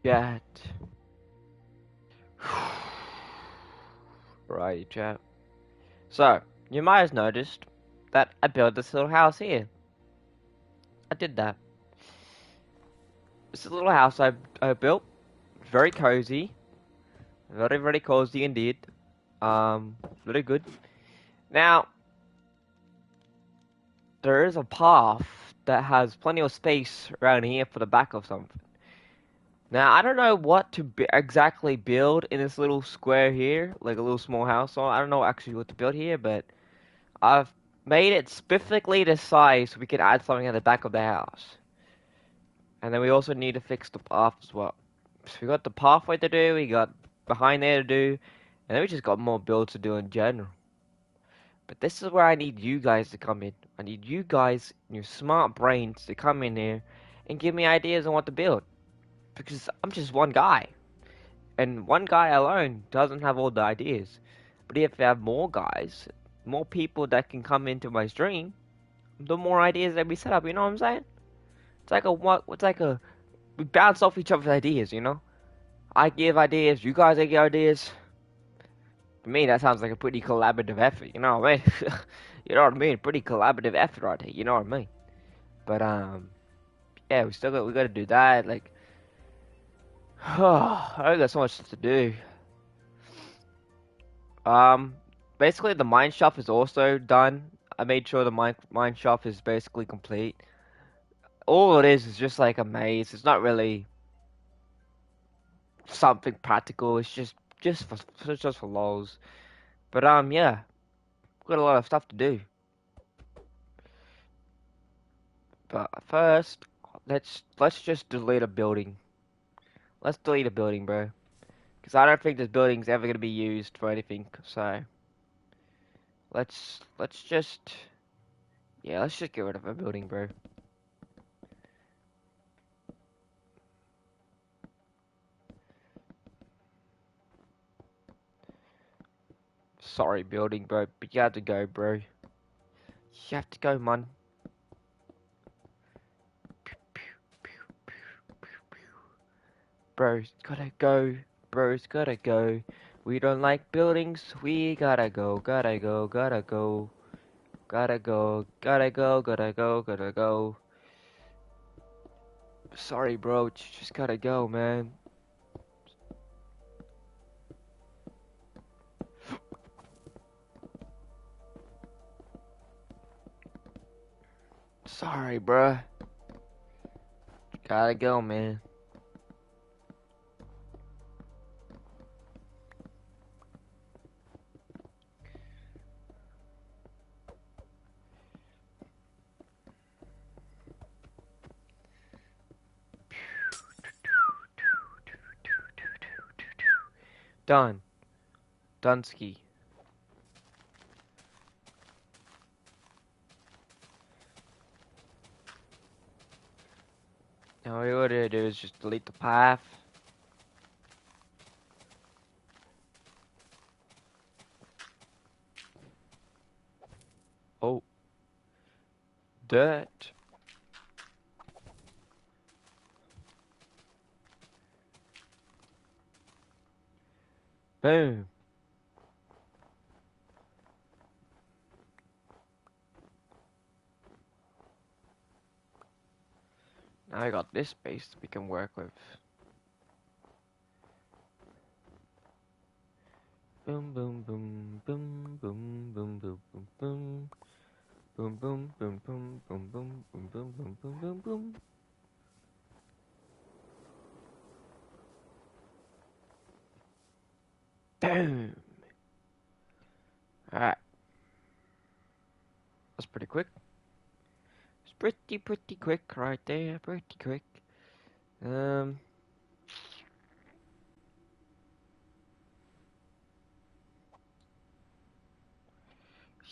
Chat. Right, chat. So, you might have noticed that I built this little house here. I did that. This little house I built, very cozy, very cozy indeed. Very good. Now, there is a path that has plenty of space around here for the back of something. Now, I don't know what to exactly build in this little square here, like a little small house. So I don't know actually what to build here, but I've made it specifically this size so we can add something at the back of the house. And then we also need to fix the path as well. So we got the pathway to do, we got behind there to do, and then we just got more builds to do in general. But this is where I need you guys to come in. I need you guys, your smart brains, to come in here and give me ideas on what to build. Because I'm just one guy. And one guy alone doesn't have all the ideas. But if I have more guys, more people that can come into my stream, the more ideas that we set up, you know what I'm saying? It's like a what? It's like a we bounce off each other's ideas, you know. I give ideas, you guys give ideas. To me, that sounds like a pretty collaborative effort. You know what I mean? You know what I mean? Pretty collaborative effort right here. You know what I mean? But yeah, we got to do that. Like, I got so much to do. Um, basically the mine shaft is also done. I made sure the mine shaft is basically complete. All it is just like a maze. It's not really something practical. It's just for lols. But yeah, got a lot of stuff to do. But first, let's just delete a building. Let's delete a building, bro. Because I don't think this building's ever gonna be used for anything. So let's just yeah, let's just get rid of a building, bro. Sorry, building, bro, but you have to go, bro. You have to go, man. Bro's gotta go. Bro's gotta go. We don't like buildings. We gotta go. Gotta go. Gotta go. Gotta go. Gotta go. Gotta go. Gotta go. Sorry, bro. You just gotta go, man. Sorry, bro. Gotta go, man. Done. Dunsky. Now all you gotta do is just delete the path. Oh. Dirt. Boom. Now I got this space we can work with. Boom, boom, boom, boom, boom, boom, boom, boom, boom. Boom, boom, boom, boom, boom, boom, boom, boom, boom, boom, boom, boom. Boom. Alright, that's pretty quick. It's pretty quick right there. Pretty quick. Um,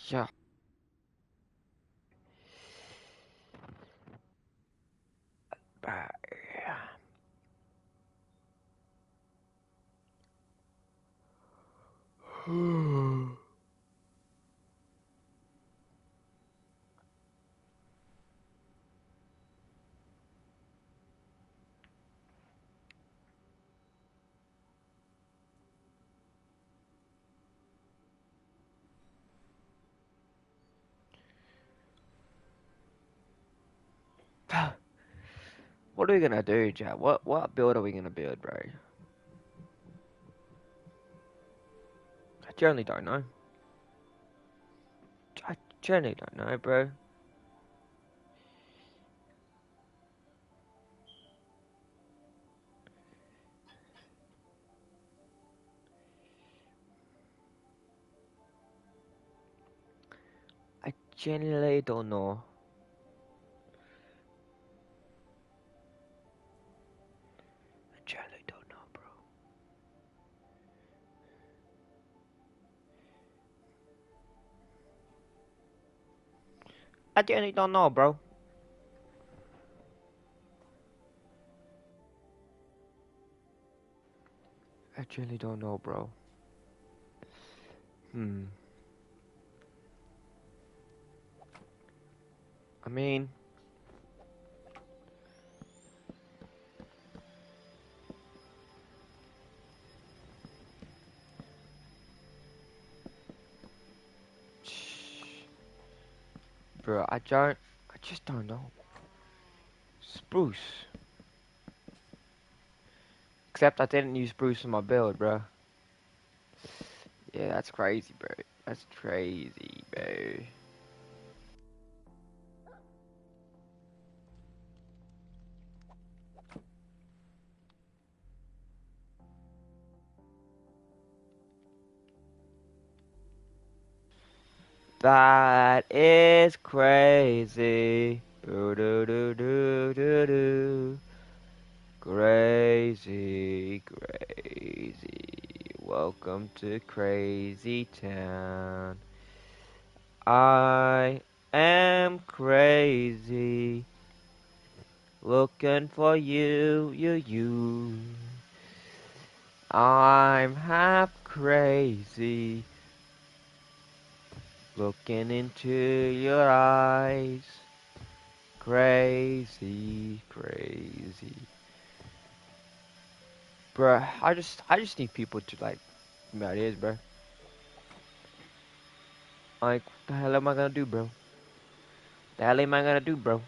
yeah. What are we gonna do, Jack? What build are we gonna build, bro? I generally don't know. I generally don't know, bro. I generally don't know. I generally don't know, bro. I generally don't know, bro. I generally don't know, bro. Hmm. I mean, bro, I just don't know. Spruce. Except I didn't use spruce in my build, bro. Yeah, that's crazy, bro. That's crazy, bro. That is crazy. Boo doo doo doo doo doo. Crazy, crazy. Welcome to Crazy Town. I am crazy. Looking for you. I'm half crazy. Looking into your eyes. Crazy, crazy. Bruh, I just need people to like give me ideas, bruh. Like, what the hell am I gonna do, bro? The hell am I gonna do, bro?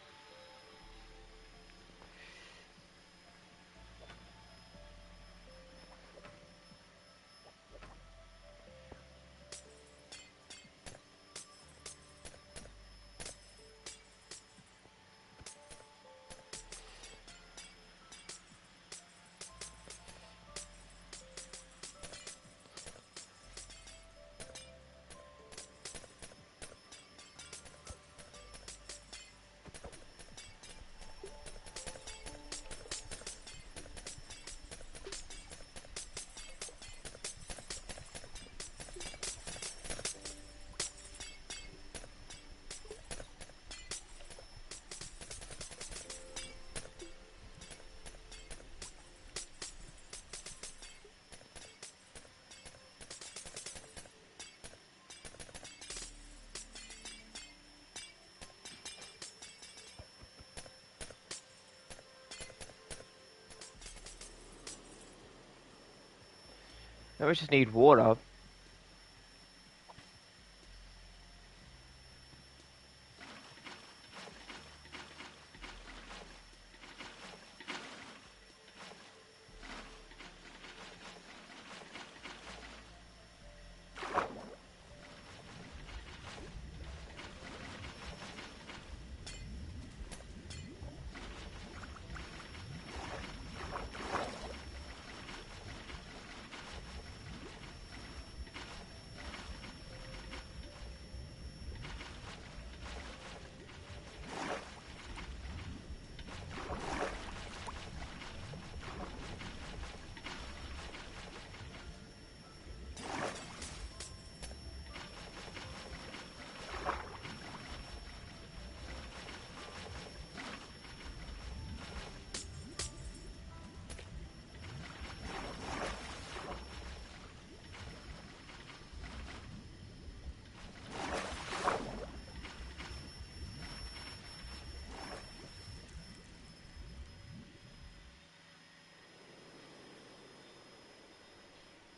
I just need water.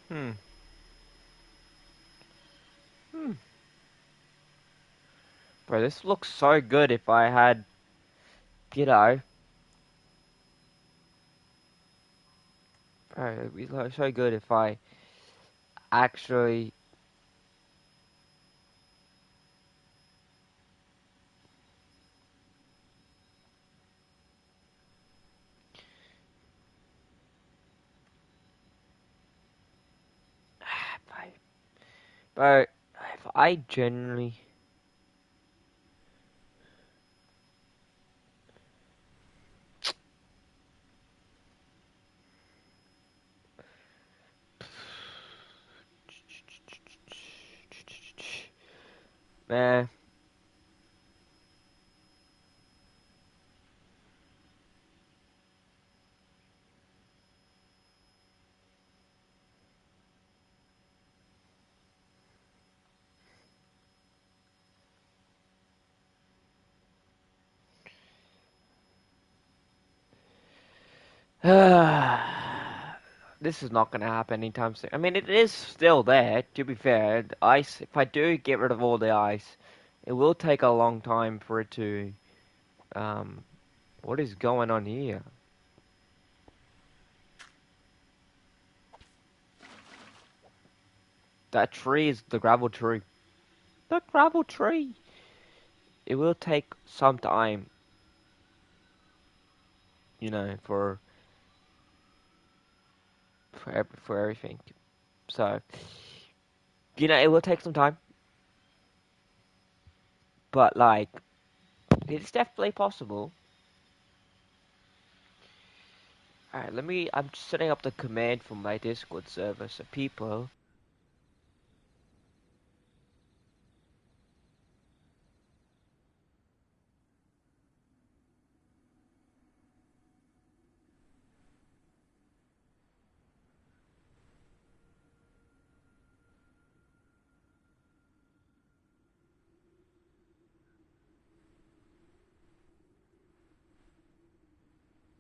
Hmm. Hmm. Bro, this looks so good if I had, you know, It'd be like so good if I actually. But if I genuinely. Man. This is not gonna happen anytime soon. I mean, it is still there, to be fair. The ice, if I do get rid of all the ice, it will take a long time for it to. Um, what is going on here? That tree is the gravel tree. The gravel tree! It will take some time, for everything. So, it will take some time, but like, it's definitely possible. Alright, I'm setting up the command for my Discord server so people.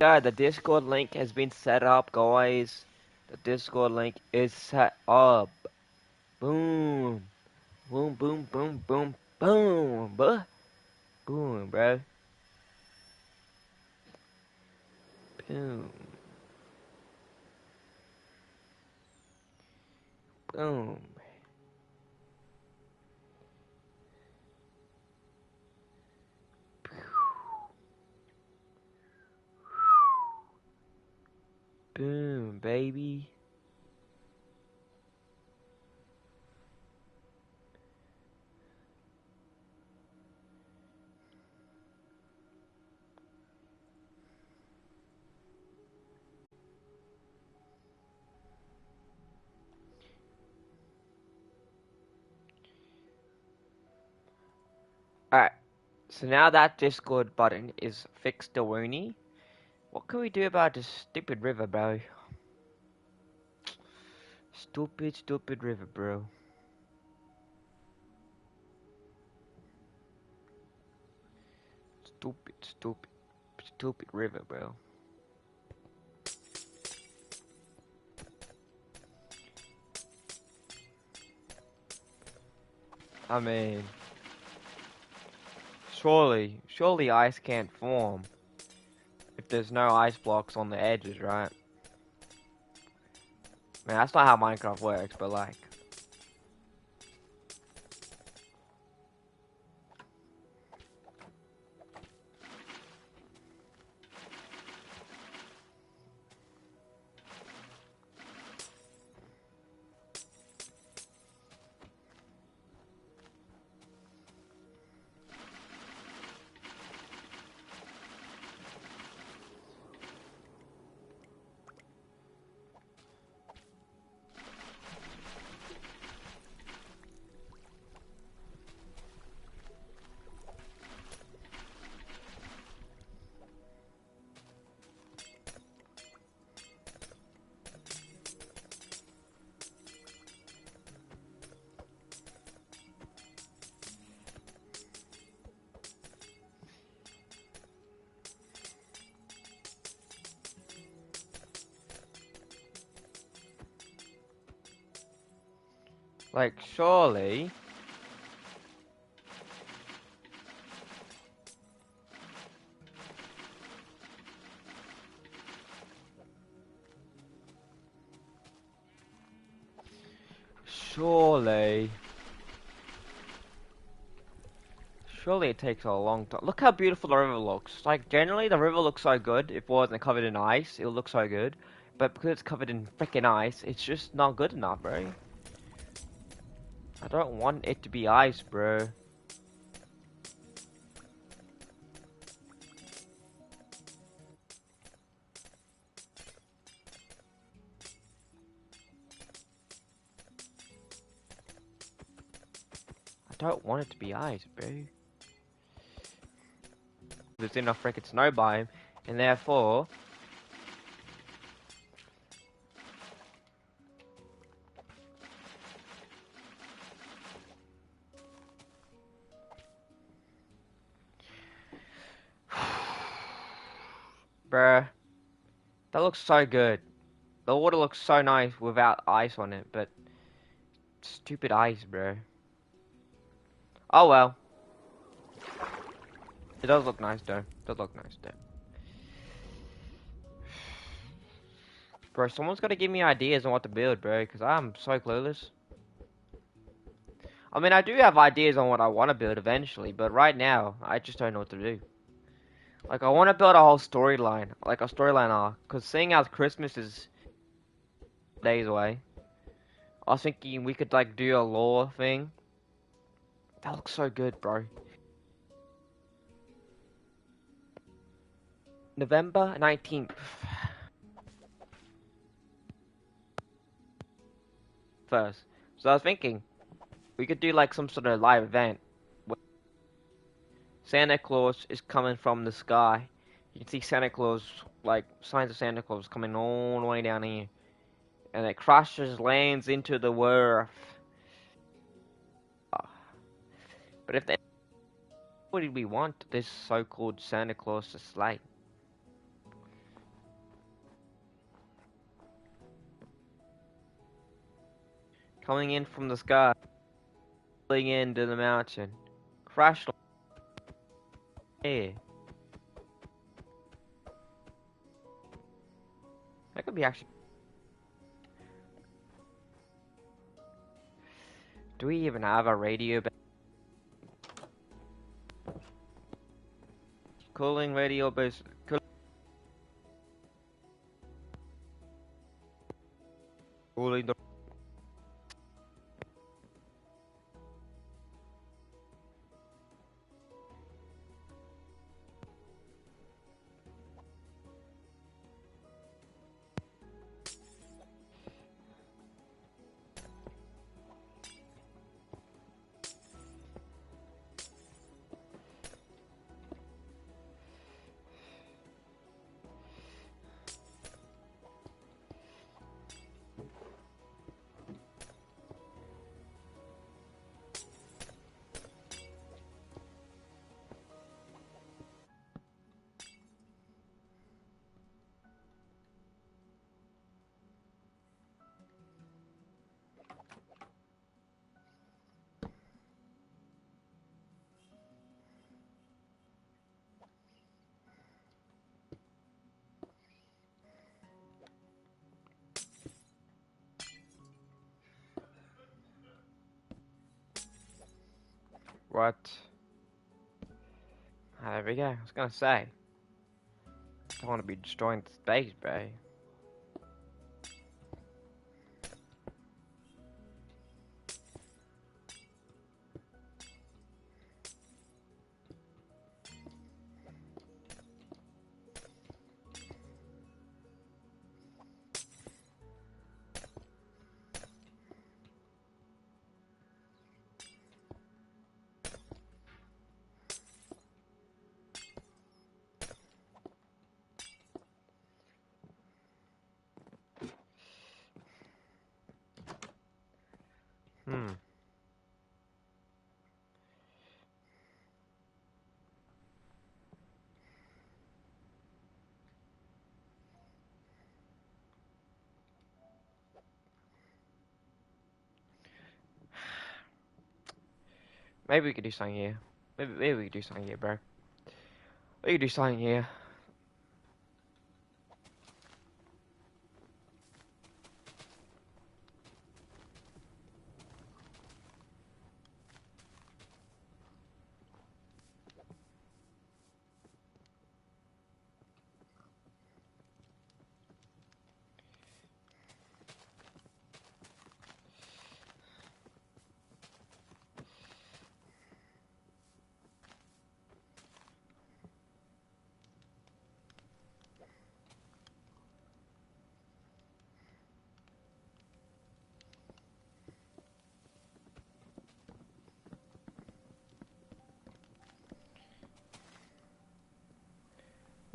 Yeah, the Discord link has been set up, guys. The Discord link is set up. Boom. Boom, boom, boom, boom, boom, bruh. Boom, bro. Boom. Boom. Boom, baby. Alright, so now that Discord button is fixed to Woony, what can we do about this stupid river, bro? Stupid, stupid river, bro. Stupid, stupid, stupid river, bro. I mean, surely ice can't form if there's no ice blocks on the edges, right? Man, that's not how Minecraft works, but like, surely, Surely. Surely it takes a long time. Look how beautiful the river looks. Like, generally the river looks so good. If it wasn't covered in ice, it would look so good. But because it's covered in freaking ice, it's just not good enough, bro. I don't want it to be ice, bro. I don't want it to be ice, bro. There's enough freaking snow biome, and therefore, bruh, that looks so good. The water looks so nice without ice on it, but stupid ice, bro. Oh well, it does look nice though. It does look nice though. Bro, someone's got to give me ideas on what to build, bro, because I'm so clueless. I mean, I do have ideas on what I want to build eventually, but right now, I just don't know what to do. Like, I want to build a whole storyline, like a storyline arc, because seeing as Christmas is days away, I was thinking we could, like, do a lore thing. That looks so good, bro. November 19th. First. So I was thinking, we could do, like, some sort of live event. Santa Claus is coming from the sky. You can see Santa Claus, like, signs of Santa Claus coming all the way down here. And it crashes, lands into the earth. But if they, what did we want this so-called Santa Claus to slay? Coming in from the sky, falling into the mountain, crash here. That could be actually. Do we even have a radio? Cooling radio base. Cooling the. What? Ah, there we go. I was gonna say. Don't want to be destroying space, bro. Hmm. Maybe we could do something here. Maybe we could do something here, bro. We could do something here.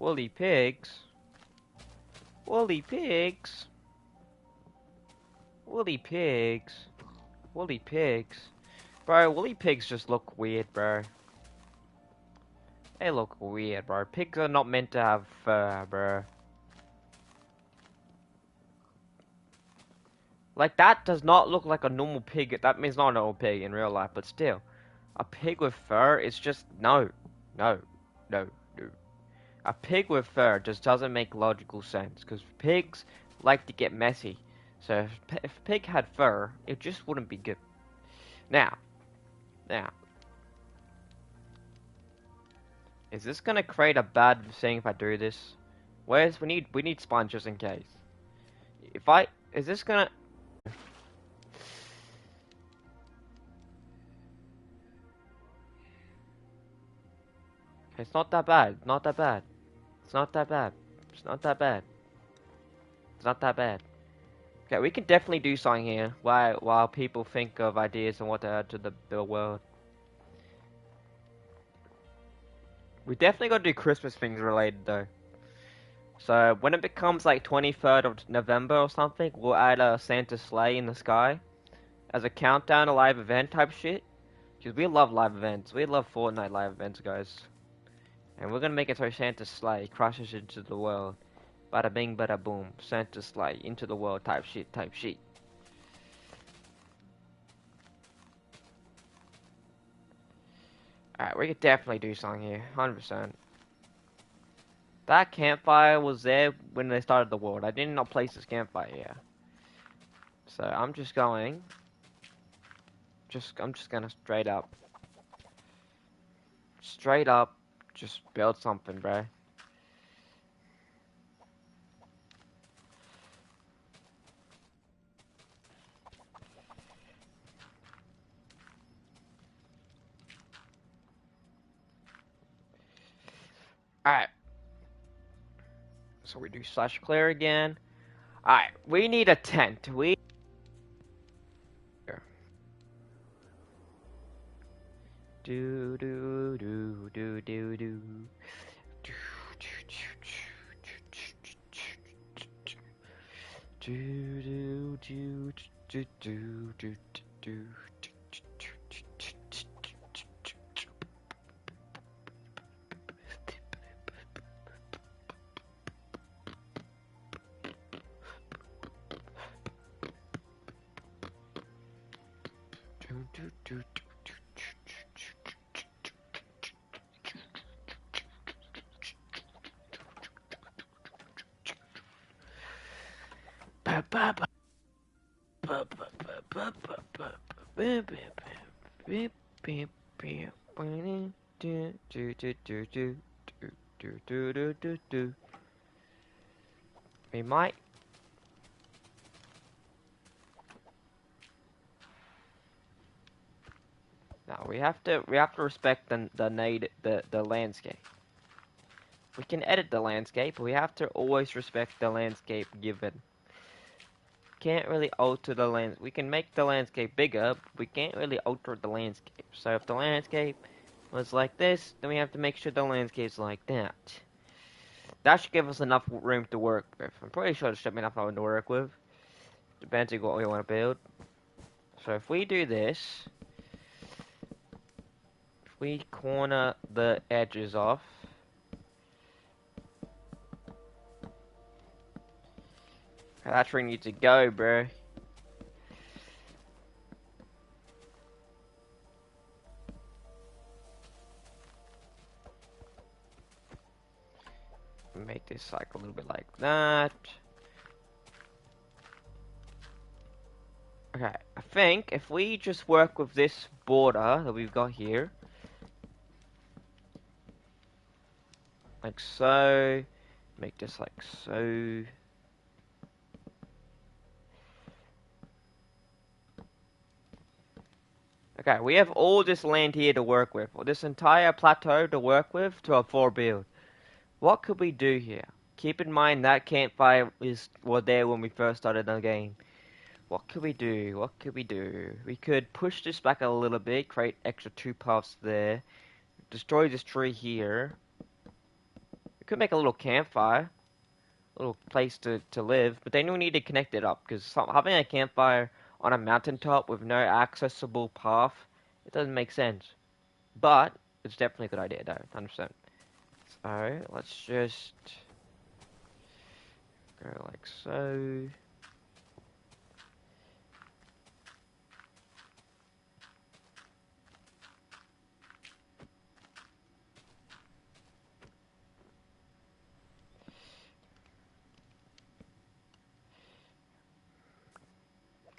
Woolly pigs. Woolly pigs. Woolly pigs. Woolly pigs. Bro, woolly pigs just look weird, bro. They look weird, bro. Pigs are not meant to have fur, bro. Like, that does not look like a normal pig. That means not a normal pig in real life, but still. A pig with fur is just... No. No. No. No. A pig with fur just doesn't make logical sense, because pigs like to get messy. So if a pig had fur, it just wouldn't be good. Now, is this gonna create a bad thing if I do this? We need sponge just in case. Is this gonna? It's not that bad. Not that bad. It's not that bad. It's not that bad. It's not that bad. Okay, we can definitely do something here while people think of ideas and what to add to the world. We definitely gotta do Christmas things related though. So when it becomes like 23rd of November or something, we'll add a Santa sleigh in the sky as a countdown, a live event type shit. Because we love live events. We love Fortnite live events, guys. And we're gonna make it so Santa's sleigh crashes into the world. Bada bing, bada boom. Santa's sleigh into the world type shit, type shit. Alright, we could definitely do something here. 100%. That campfire was there when they started the world. I did not place this campfire here. So I'm just going. I'm just gonna straight up, just build something, bro. Alright. So we do slash clear again. Alright, we need a tent. Do do do do do do. Do do do do do do do. We might. No, we have to respect the landscape. We can edit the landscape, but we have to always respect the landscape given. Can't really alter the land. We can make the landscape bigger, but we can't really alter the landscape. So if the landscape was like this, then we have to make sure the landscape's like that. That should give us enough room to work with. I'm pretty sure it should be enough room to work with. Depends on what we want to build. So if we do this, if we corner the edges off, that tree needs to go, bro. Make this like a little bit like that. Okay, I think if we just work with this border that we've got here, like so, make this like so. Okay, we have all this land here to work with, or this entire plateau to work with to our 4 build. What could we do here? Keep in mind that campfire was there when we first started the game. What could we do? What could we do? We could push this back a little bit, create extra 2 paths there. Destroy this tree here. We could make a little campfire, a little place to live, but then we need to connect it up because having a campfire on a mountaintop with no accessible path, it doesn't make sense. But it's definitely a good idea, though, 100%. So let's just go like so.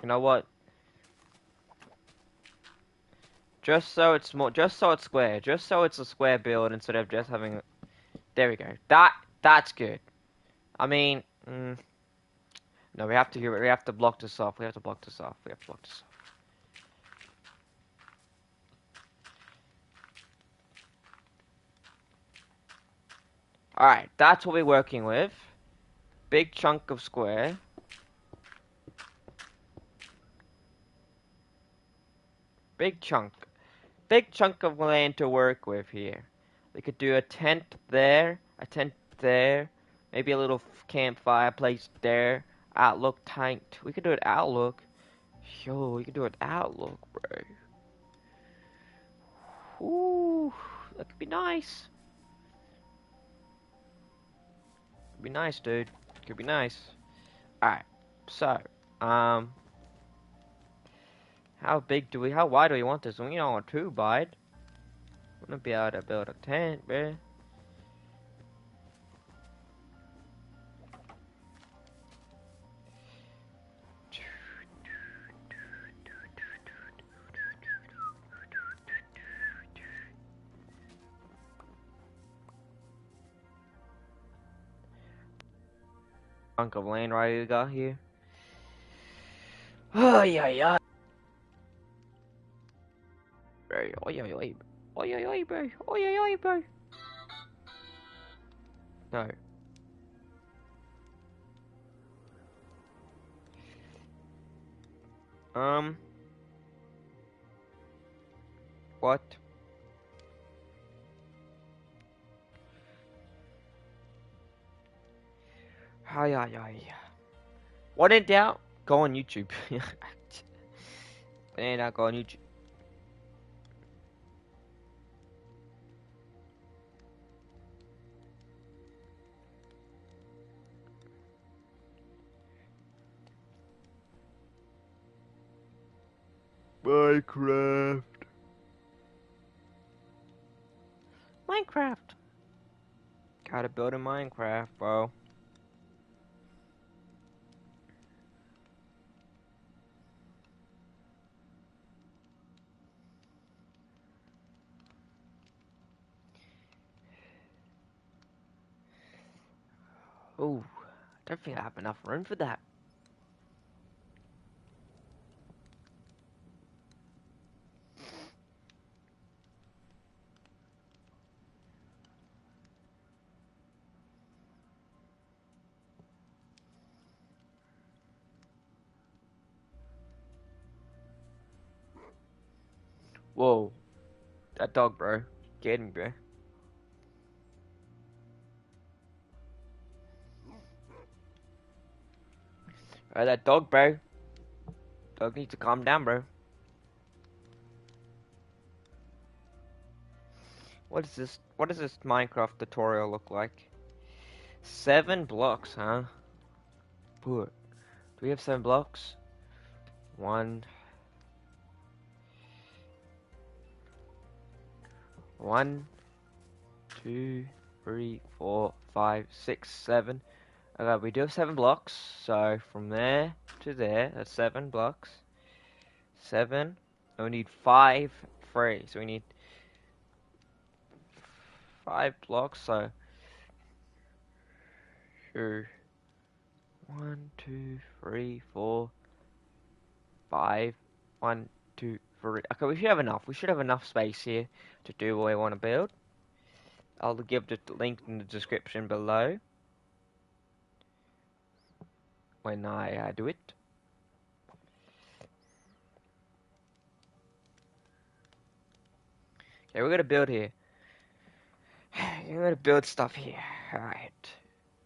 You know what? Just so it's square, just so it's a square build instead of just having. There we go. That's good. I mean, no, we have to block this off. We have to block this off. We have to block this off. All right, that's what we're working with. Big chunk of square. Big chunk. Big chunk of land to work with here. We could do a tent there, maybe a little campfire place there. Outlook tanked. We could do it outlook. Yo, we could do it outlook, bro. Ooh, that could be nice. Could be nice, dude. Could be nice. Alright, so, how wide do we want this? We don't want too wide. Wouldn't be able to build a tent, bruh. Chunk of land right you got here. Oh yeah, yeah. Bro, oh yeah, yeah, oh yeah, yeah, bro, oh yeah, yeah, bro. No. Um. What? Hi, hi, hi. When in doubt, go on YouTube. When in doubt, go on YouTube. Minecraft. Minecraft. Gotta build a Minecraft, bro. Ooh, I don't think I have enough room for that. Whoa, that dog, bro. Get me, bro. That dog, bro. Dog needs to calm down, bro. What is this? What does this Minecraft tutorial look like? 7 blocks, huh? Put. Do we have 7 blocks? 1, 1, 2, 3, 4, 5, 6, 7. Okay, we do have 7 blocks. So from there to there, that's 7 blocks. 7. And we need 5 free. So we need 5 blocks. So 1, 2, 3, 4, 5. 1, 2, 3. Okay, we should have enough. We should have enough space here to do what we want to build. I'll give the link in the description below when I do it. Okay, we're gonna build here. You're gonna build stuff here. Alright.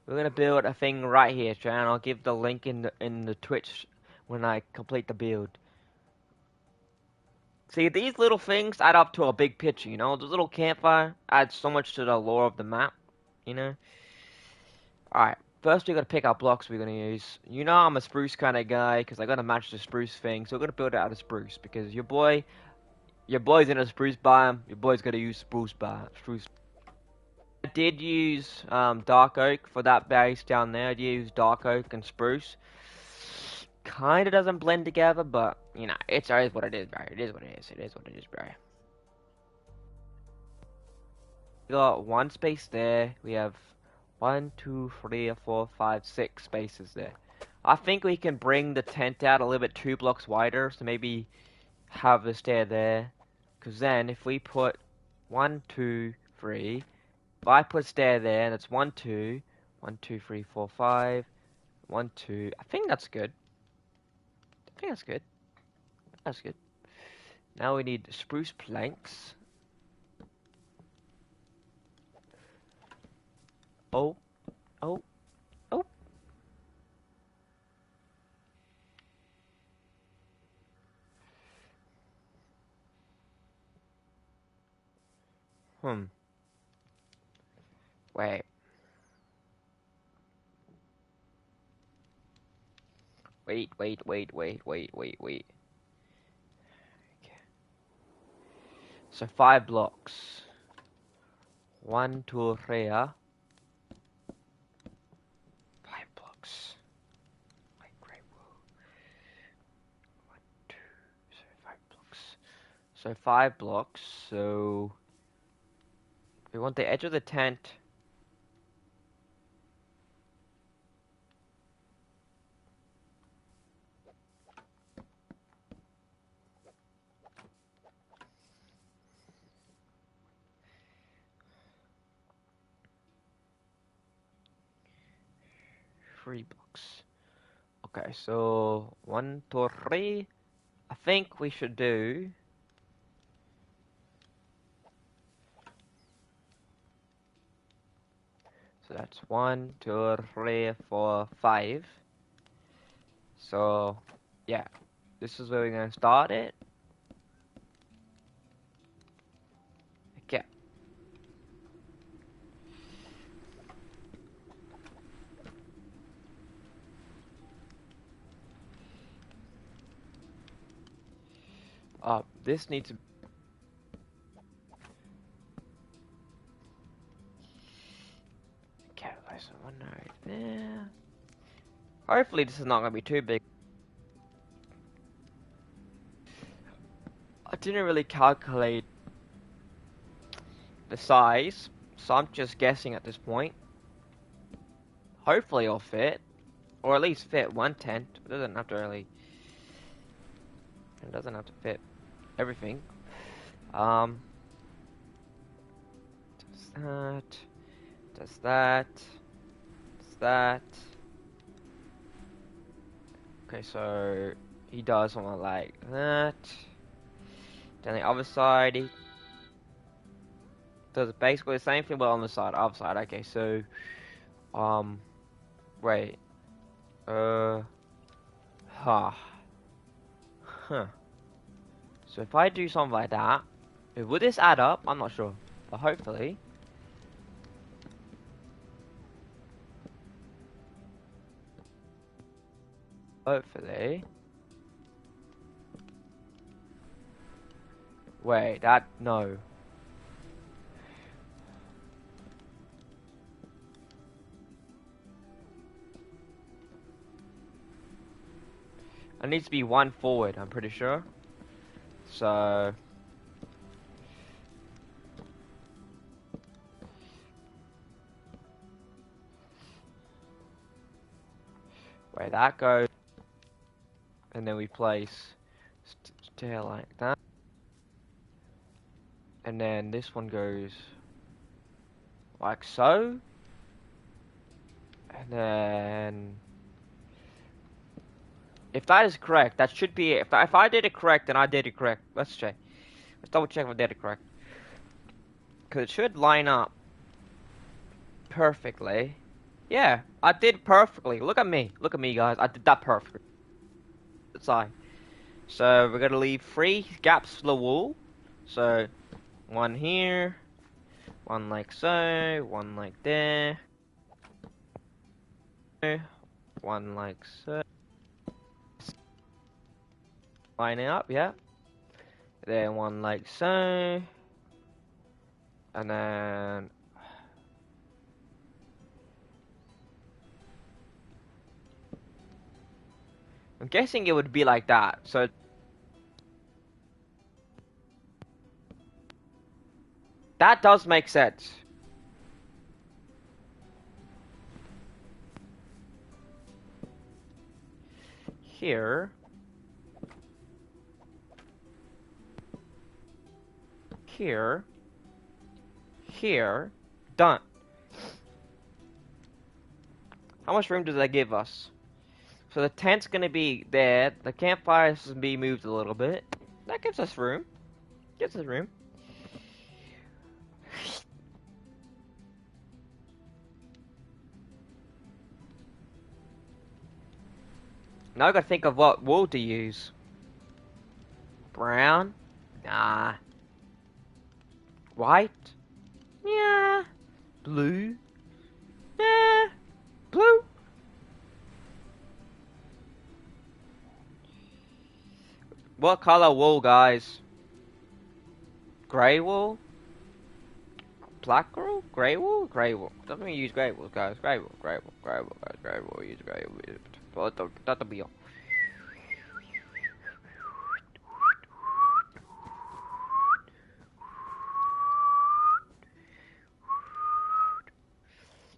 We're gonna build a thing right here, Trey, and I'll give the link in the Twitch when I complete the build. See, these little things add up to a big picture, you know? The little campfire adds so much to the lore of the map, you know? Alright, first we gotta pick our blocks we're gonna use. You know I'm a spruce kind of guy, because I gotta match the spruce thing, so we're gonna build it out of spruce, because your boy's in a spruce biome, your boy's gonna use spruce. I did use dark oak for that base down there. I did use dark oak and spruce. Kinda doesn't blend together, but you know, it's always what it is, bro. It is what it is. It is what it is, bro. We got one space there. We have 1, 2, 3, 4, 5, 6 spaces there. I think we can bring the tent out a little bit 2 blocks wider, so maybe have the stair there. Cause then if we put 1, 2, 3. If I put stair there, that's 1, 2, 1, 2, 3, 4, 5, 1, 2. I think that's good. I think that's good. That's good. Now we need spruce planks. Oh, oh, oh. Hmm. Wait. Wait. Okay. So 5 blocks. 1, 2, 3. 5 blocks. Great. 1, 2. So 5 blocks. So 5 blocks. So we want the edge of the tent. Three blocks. Okay, so 1, 2, 3. I think we should do. So that's 1, 2, 3, 4, 5. So yeah, this is where we're gonna start it. Okay. This needs to. Okay, so one right there. Hopefully this is not gonna be too big. I didn't really calculate the size, so I'm just guessing at this point. Hopefully it'll fit, or at least fit one tent. It doesn't have to really. It doesn't have to fit everything. Does that. Does that. Does that. Okay, so he does something like that. Then the other side, he does basically the same thing, but on the other side. Okay, so, wait, huh. So if I do something like that, would this add up? I'm not sure, but hopefully. Hopefully. Wait, no. It needs to be 1 forward, I'm pretty sure. So. Where that goes. And then we place stair like that. And then this one goes like so. And then if that is correct, that should be it. If I did it correct, then I did it correct. Let's check. Let's double check if I did it correct. Because it should line up perfectly. Yeah, I did perfectly. Look at me. Look at me, guys. I did that perfectly. That's I. So we're gonna leave 3 gaps for the wall. So one here, one like so, one like there, one like so. Line it up, yeah. Then one like so, and then I'm guessing it would be like that. So that does make sense. Here, here, here, done. How much room does that give us? So the tent's gonna be there. The campfire is gonna be moved a little bit. That gives us room. Gives us room. Now I gotta think of what wool to use. Brown? Nah. White? Yeah. Blue? Yeah. Blue? What color wool, guys? Grey wool? Black wool? Grey wool? Grey wool. Doesn't mean use grey wool, guys. Grey wool, grey wool, grey wool, guys. Grey wool, use grey wool. That'll be all.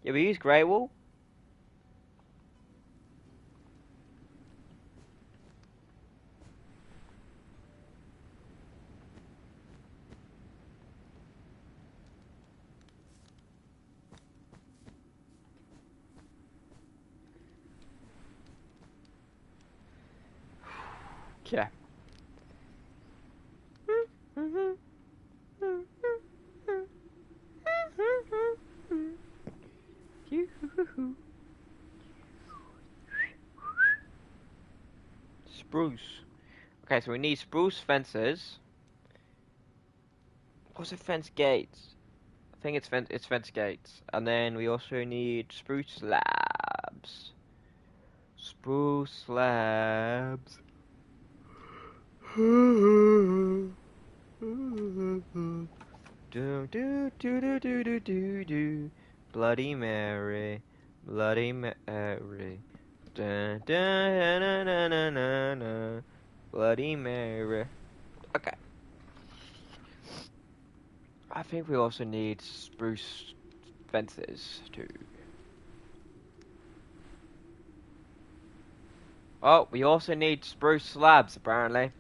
Yeah, we use grey wool. Yeah. Spruce. Okay, so we need spruce fences. What's a fence gates? I think it's fence gates. And then we also need spruce slabs. Spruce slabs. Do do do do do do do do. Bloody Mary, Bloody Mary. Dun, dun, na, na, na, na, na. Bloody Mary. Okay. I think we also need spruce fences too. Oh, we also need spruce slabs apparently.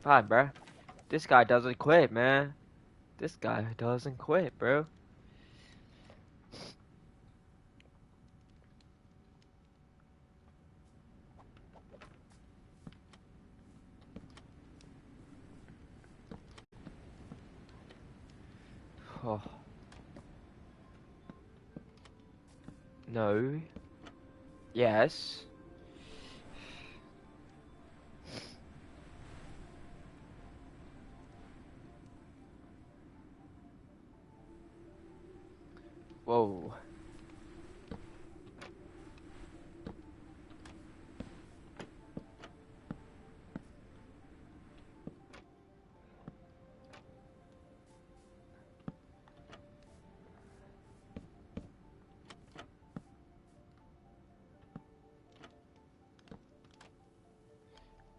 Fine, bro. This guy doesn't quit, man. This guy doesn't quit, bro. Oh. No. Yes. Whoa.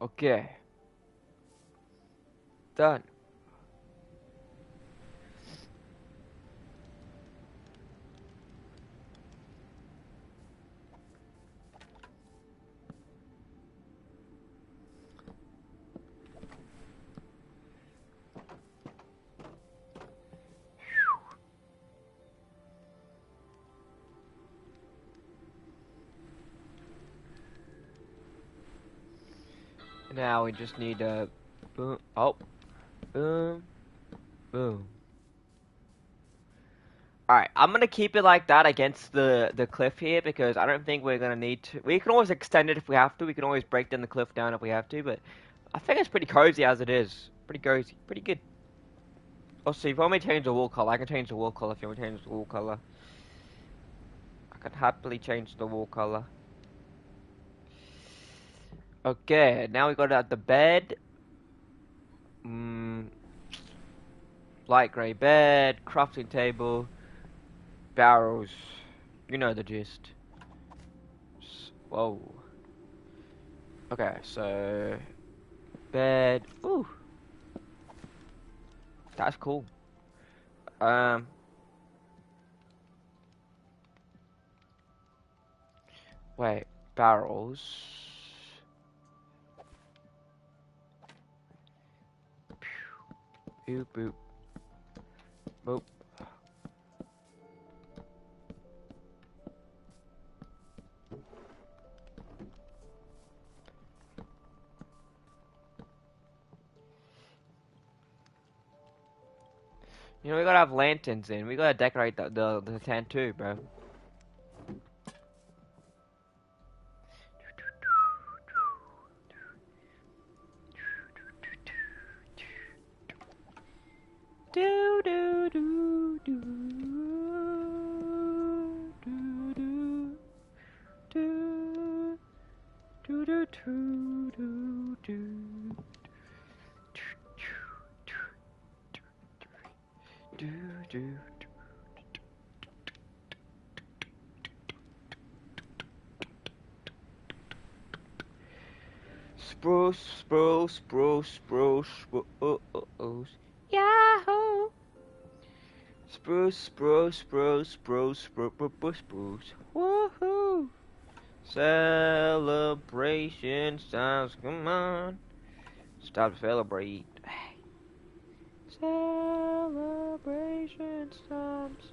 Okay. Done. Now we just need a boom. Oh. Boom. Boom. Alright, I'm gonna keep it like that against the cliff here because I don't think we're gonna need to. We can always extend it if we have to. We can always break down the cliff down if we have to, but I think it's pretty cozy as it is. Pretty cozy, pretty good. Also, if you want me to change the wall color, I can change the wall color if you want me to change the wall color. I can happily change the wall color. Okay, now we got the bed. Mm, light grey bed, crafting table, barrels. You know the gist. Whoa. Okay, so bed. Ooh, that's cool. Um, wait, barrels. Boop boop boop. You know we gotta have lanterns in. We gotta decorate the tent too, bro. Do do do do do do do do do do do do do do. Spruce, spruce, spruce, spruce, spruce. Yahoo! Spruce, spruce, spruce, spruce, spruce, spruce, spruce. Woohoo! Celebration times, come on. Stop celebrate. Celebration times.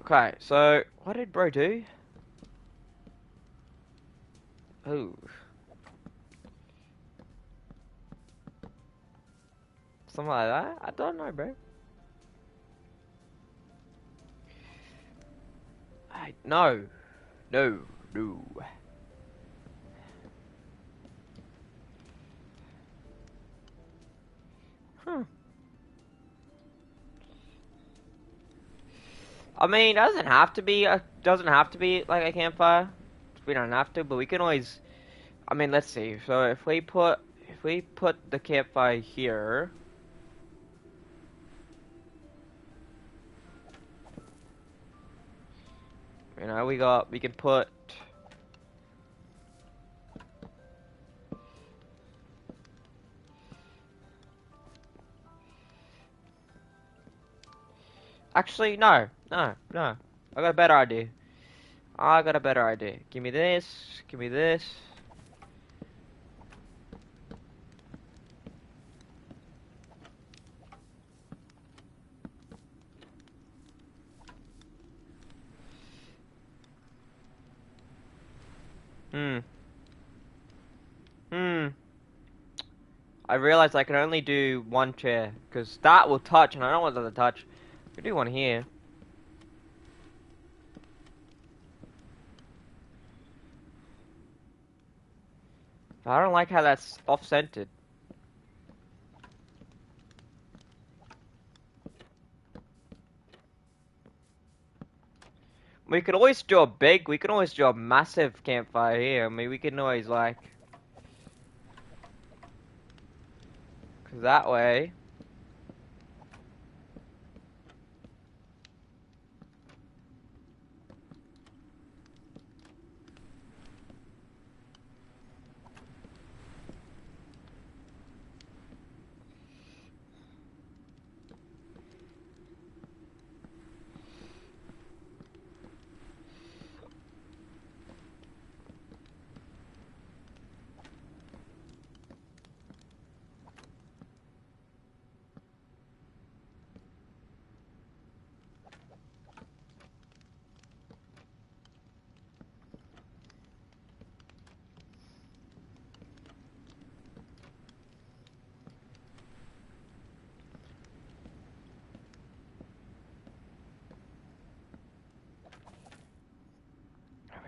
Okay, so what did bro do? Oh, something like that? I don't know, bro. No, no, no. Huh. I mean, doesn't have to be like a campfire. We don't have to, but we can always. I mean, let's see. So if we put the campfire here, you know, we can put. Actually, no, no, no. I got a better idea. I got a better idea. Give me this. Give me this. Hmm. Hmm. I realized I can only do one chair because that will touch, and I don't want that to touch. I can do one here. I don't like how that's off-centered. We can always do a massive campfire here. I mean, we can always like, 'cause that way.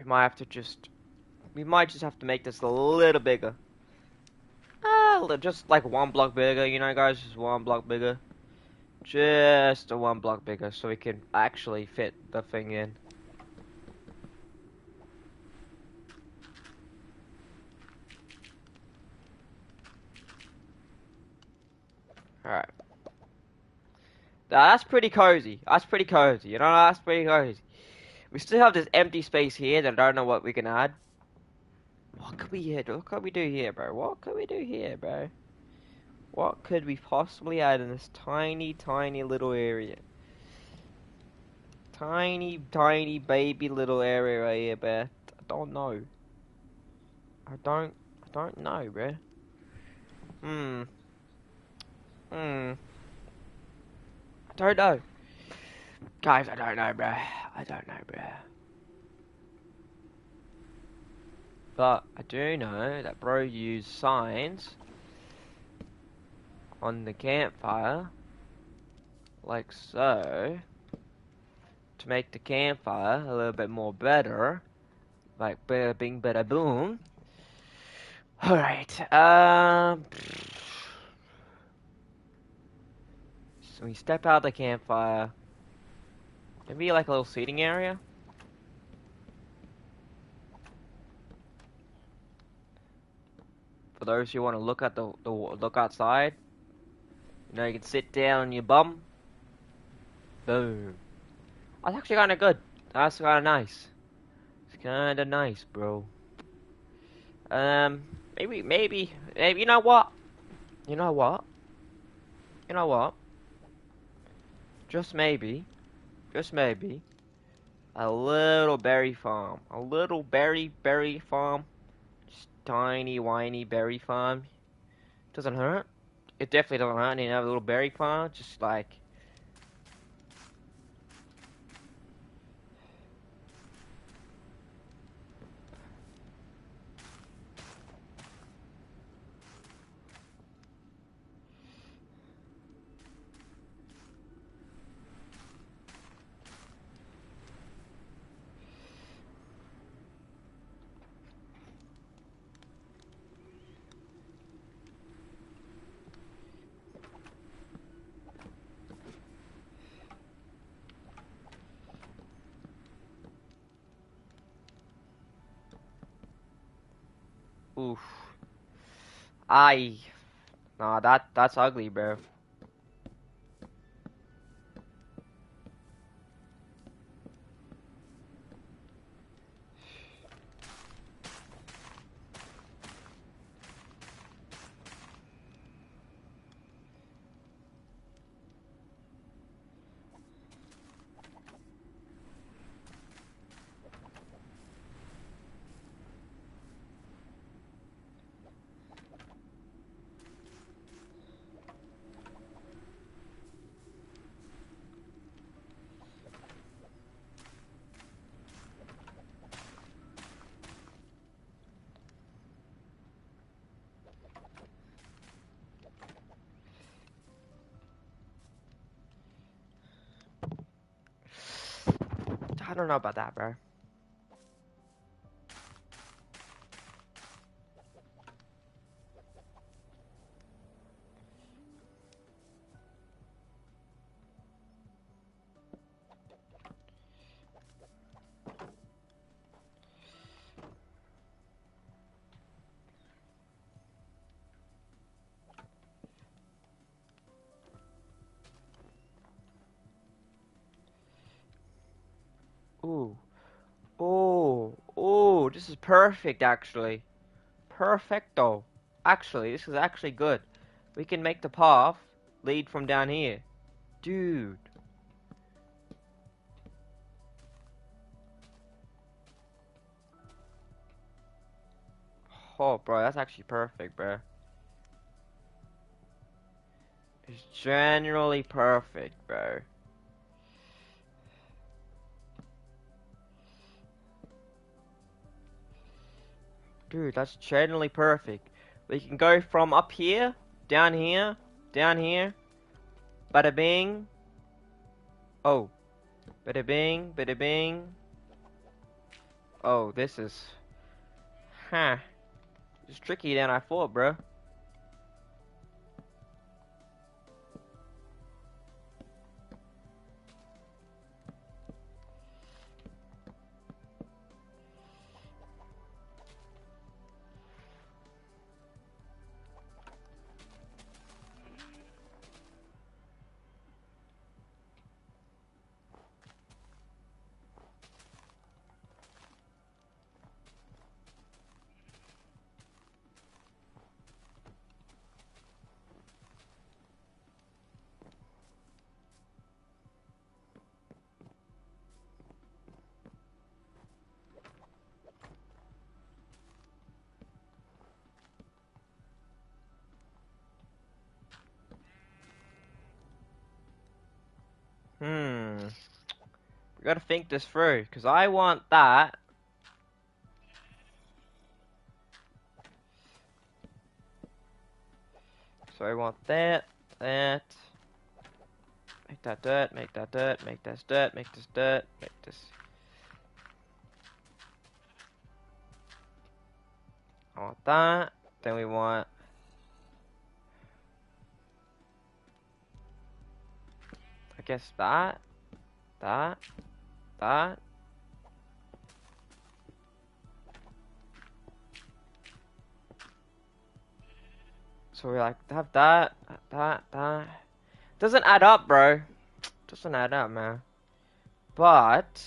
we might just have to make this a little bigger. Just like one block bigger, you know, guys, just one block bigger. Just a one block bigger, so we can actually fit the thing in. Alright. Now, that's pretty cozy. That's pretty cozy. You know, that's pretty cozy. We still have this empty space here that I don't know what we can add. What could we do? What could we do here, bro? What could we do here, bro? What could we possibly add in this tiny, tiny little area? Tiny, tiny baby little area right here, bro. I don't know. I don't know, bro. I don't know. Guys, I don't know, bro. I don't know, bro. But I do know that bro used signs on the campfire, like so, to make the campfire a little bit more better. Like bada bing bada boom. Alright, so we step out the campfire. Maybe like a little seating area? For those who want to look at the look outside. You know, you can sit down on your bum. Boom. That's actually kind of good. That's kind of nice. It's kind of nice, bro. Maybe, you know what? You know what? You know what? Just maybe, a little berry farm. A little berry farm. Just tiny, whiny berry farm. Doesn't hurt. It definitely doesn't hurt. You know, a little berry farm. Just like... Oof. Nah, that's ugly, bro. I don't know about that, bro. Ooh. Oh, this is perfect, actually. Perfecto. Actually, this is actually good. We can make the path lead from down here. Dude. Oh, bro, that's actually perfect, bro. It's generally perfect, bro. Dude, that's generally perfect. We can go from up here, down here, down here. Bada bing. Oh. Bada bing, bada bing. Oh, this is... Huh. It's trickier than I thought, bro. Hmm. We gotta think this through, because I want that. So I want that, that. Make that dirt, make that dirt, make this dirt, make this dirt, make this. I want that. Then we want... I guess that, that, that. So we like have that, that. Doesn't add up, bro. Doesn't add up, man. But...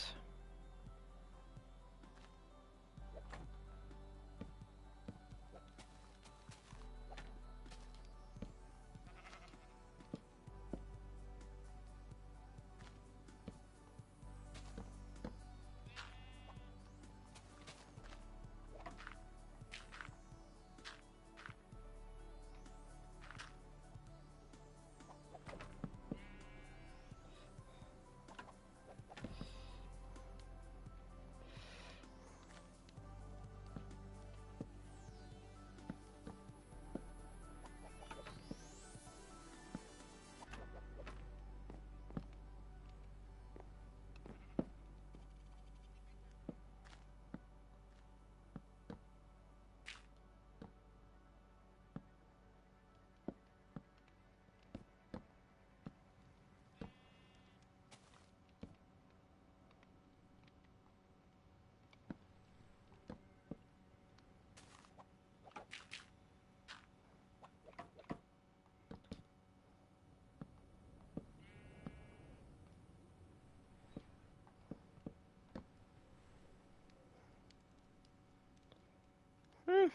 Hmm.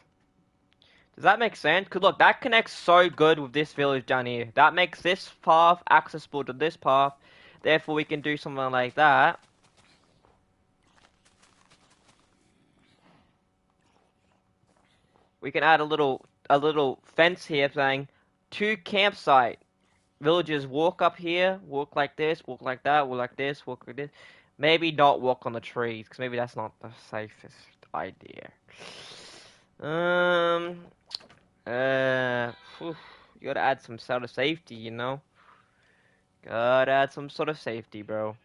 Does that make sense? Cause look, that connects so good with this village down here. That makes this path accessible to this path. Therefore, we can do something like that. We can add a little fence here saying, to campsite. Villagers walk up here, walk like this, walk like that, walk like this, walk like this. Maybe not walk on the trees, because maybe that's not the safest idea. Um, Whew, you gotta add some sort of safety, you know? Gotta add some sort of safety, bro.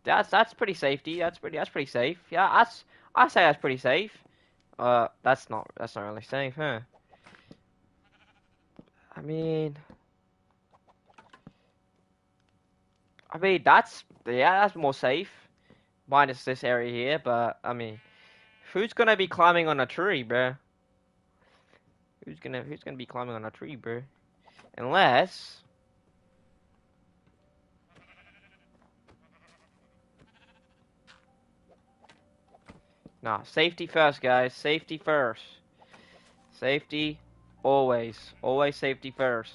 That's pretty safety. That's pretty safe. Yeah, I say that's pretty safe. That's not really safe, huh? I mean, that's more safe. Minus this area here, but I mean, who's gonna be climbing on a tree, bro? Who's gonna be climbing on a tree, bro? Unless, nah, safety first, guys. Safety first. Safety, always safety first.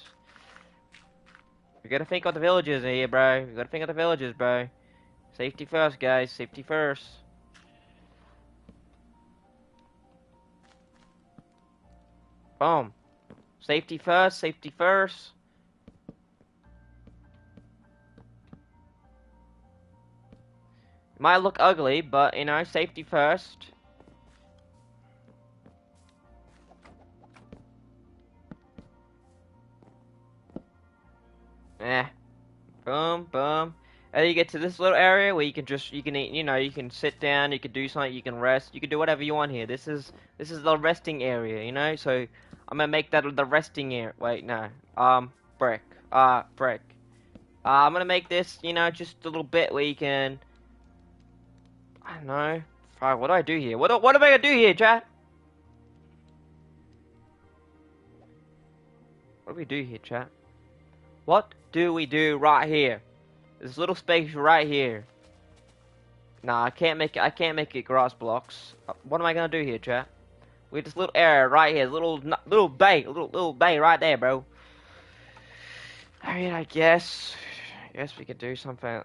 You gotta think of the villages here, bro. You gotta think of the villages, bro. Safety first, guys. Safety first. Boom. Safety first. Safety first. It might look ugly, but you know, safety first. Eh. Boom, boom. And then you get to this little area where you can just, you can eat, you know, you can sit down, you can do something, you can rest, you can do whatever you want here. This is the resting area, you know? So, I'm gonna make that the resting area. Wait, no. Brick. Brick. I'm gonna make this, you know, just a little bit where you can, I don't know. Fuck, what do I do here? What am I gonna do here, chat? What do we do here, chat? What do we do right here? This little space right here. Nah, I can't make it grass blocks. What am I gonna do here, chat? We have this little area right here, little bay, little bay right there, bro. I mean, I guess we could do something.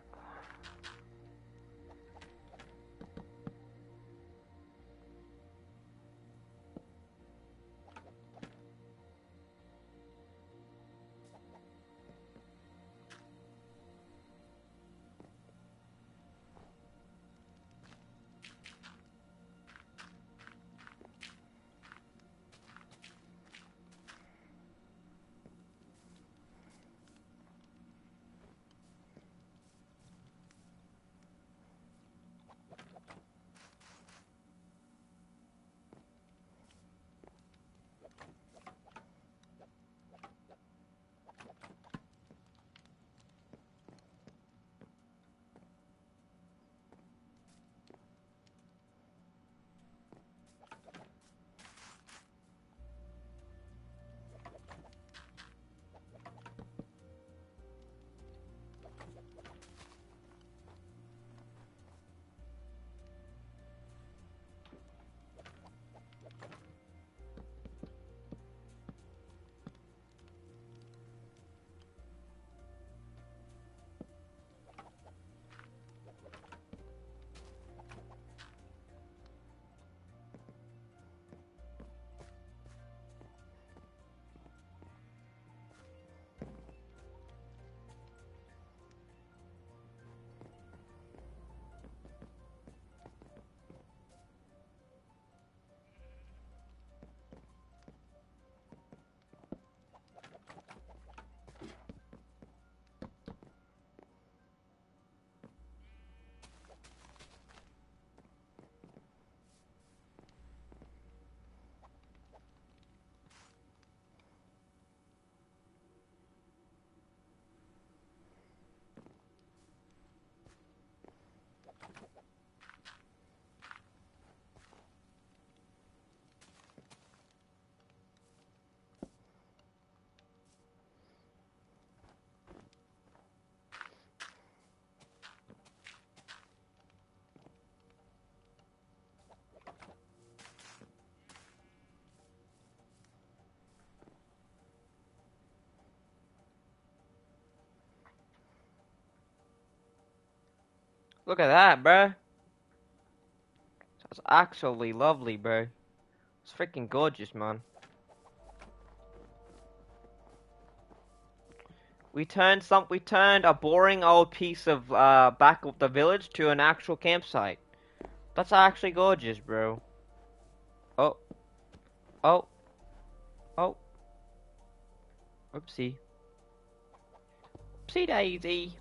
Look at that, bro. That's actually lovely, bro. It's freaking gorgeous, man. We turned a boring old piece of back of the village to an actual campsite. That's actually gorgeous, bro. Oh, oh, oh. Oopsie. Oopsie daisy.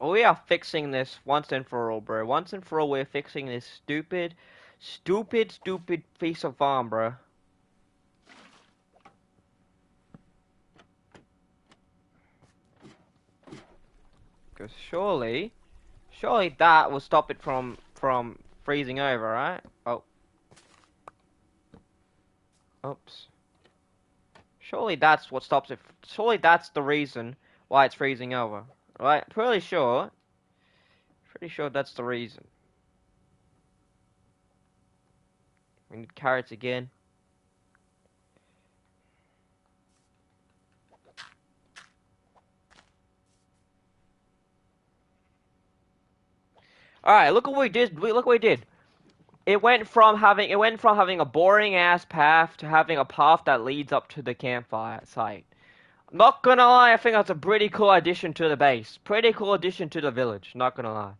We are fixing this once and for all, bro. Once and for all, we're fixing this stupid piece of farm, bro. Because surely that will stop it from freezing over, right? Oh. Oops. Surely that's what stops it. Surely that's the reason why it's freezing over. Right? Pretty sure that's the reason. We need carrots again. Alright, look what we did. Look what we did. It went from having a boring ass path to having a path that leads up to the campfire site. Not gonna lie, I think that's a pretty cool addition to the base. Pretty cool addition to the village, not gonna lie.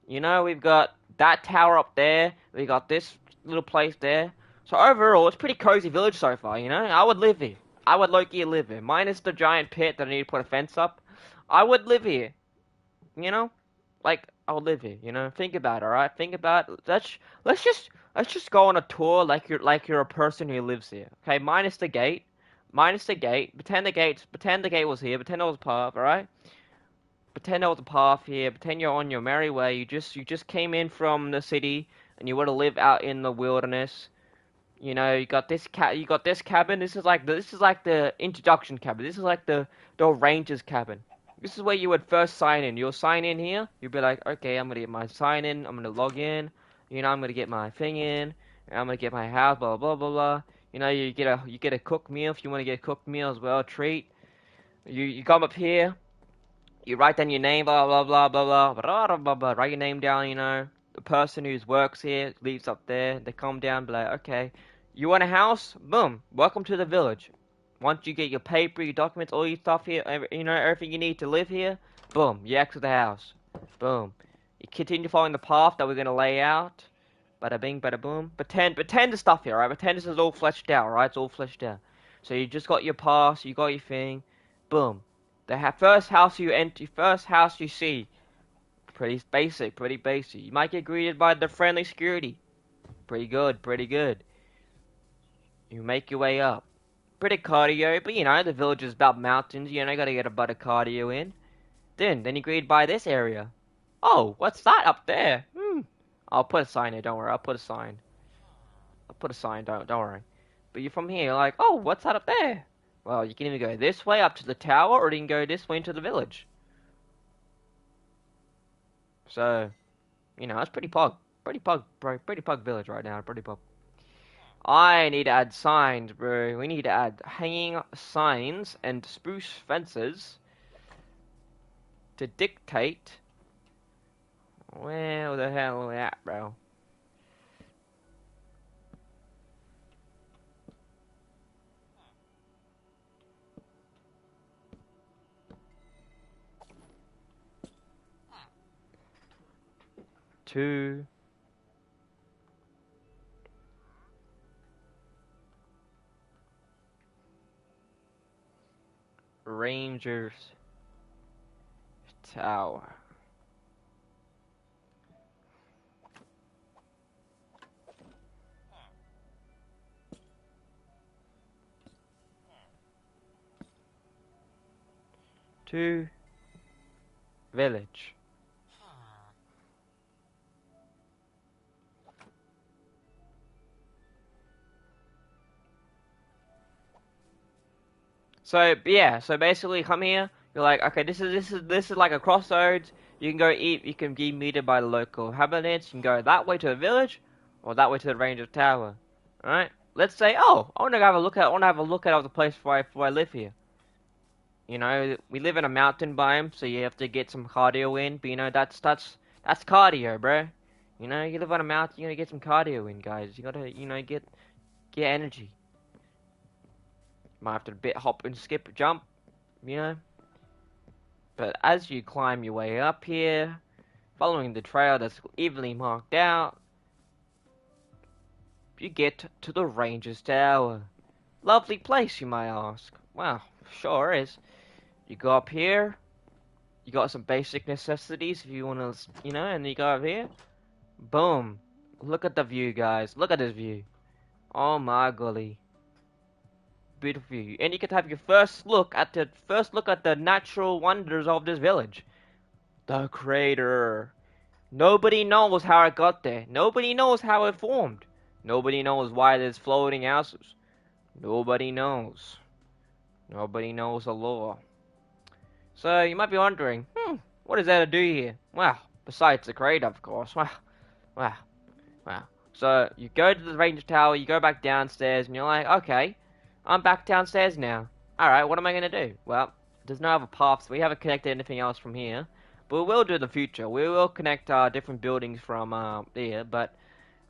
You know, we've got that tower up there, we got this little place there. So overall, it's pretty cozy village so far, you know? I would live here. I would low-key live here. Minus the giant pit that I need to put a fence up. I would live here, you know? Like, I would live here, you know? Think about it, alright? Think about it. Let's just go on a tour like you're a person who lives here. Okay, minus the gate. Minus the gate. Pretend the gate was here. Pretend it was a path, alright? Pretend there was a path here. Pretend you're on your merry way. You just came in from the city and you want to live out in the wilderness. You know, you got this cabin. This is like the introduction cabin. This is like the ranger's cabin. This is where you would first sign in. You'll sign in here. You'll be like, okay, I'm gonna get my sign in. I'm gonna log in. You know, I'm gonna get my thing in. I'm gonna get my house. Blah blah blah blah. You know, you get a cooked meal if you want to get a cooked meal as well. Treat. You come up here. You write down your name, blah blah blah blah blah blah blah blah blah. Write your name down. You know, the person who works here leaves up there. They come down, be like, okay, you want a house? Boom, welcome to the village. Once you get your paper, your documents, all your stuff here, you know, everything you need to live here. Boom, you exit the house. Boom, you continue following the path that we're gonna lay out. Bada bing, bada boom. Pretend the stuff here, right? Pretend this is all fleshed out, right? It's all fleshed out. So you just got your pass, you got your thing. Boom. The first house you enter, first house you see, pretty basic, pretty basic. You might get greeted by the friendly security. Pretty good, pretty good. You make your way up. Pretty cardio, but you know, the village is about mountains, you know, you gotta get a bit of cardio in. Then you're greeted by this area. Oh, what's that up there? I'll put a sign there, don't worry, I'll put a sign. I'll put a sign, don't worry. But you're from here, you're like, oh, what's that up there? Well, you can either go this way up to the tower, or you can go this way into the village. So, you know, that's pretty pug. Pretty pug, bro. Pretty pug village right now. Pretty pug. I need to add signs, bro. We need to add hanging signs and spruce fences to dictate where the hell are we at, bro. Two. Rangers Tower. Two. Village. So yeah, so basically come here, you're like, okay, this is like a crossroads. You can go eat, you can be meted by the local inhabitants, you can go that way to the village, or that way to the Ranger Tower. Alright? Let's say, oh, I wanna have a look at the place before I live here. You know, we live in a mountain biome, so you have to get some cardio in, but you know, that's cardio, bro. You know, you live on a mountain, you gotta get some cardio in, guys. You gotta, you know, get energy. Might have to hop and skip, jump, you know. But as you climb your way up here, following the trail that's evenly marked out, you get to the Ranger's Tower. Lovely place, you might ask. Wow, sure is. You go up here, you got some basic necessities if you want to, you know, and you go up here. Boom. Look at the view, guys. Look at this view. Oh my golly. Beautiful view. And you can have your first look at the natural wonders of this village. The crater. Nobody knows how it got there. Nobody knows how it formed. Nobody knows why there's floating houses. Nobody knows. Nobody knows the lore. So you might be wondering, what is there to do here? Well, besides the crater, of course. Wow. So you go to the Ranger Tower, you go back downstairs, and you're like, okay, I'm back downstairs now. Alright, what am I going to do? Well, there's no other paths. We haven't connected anything else from here. But we will do in the future. We will connect different buildings from here. But,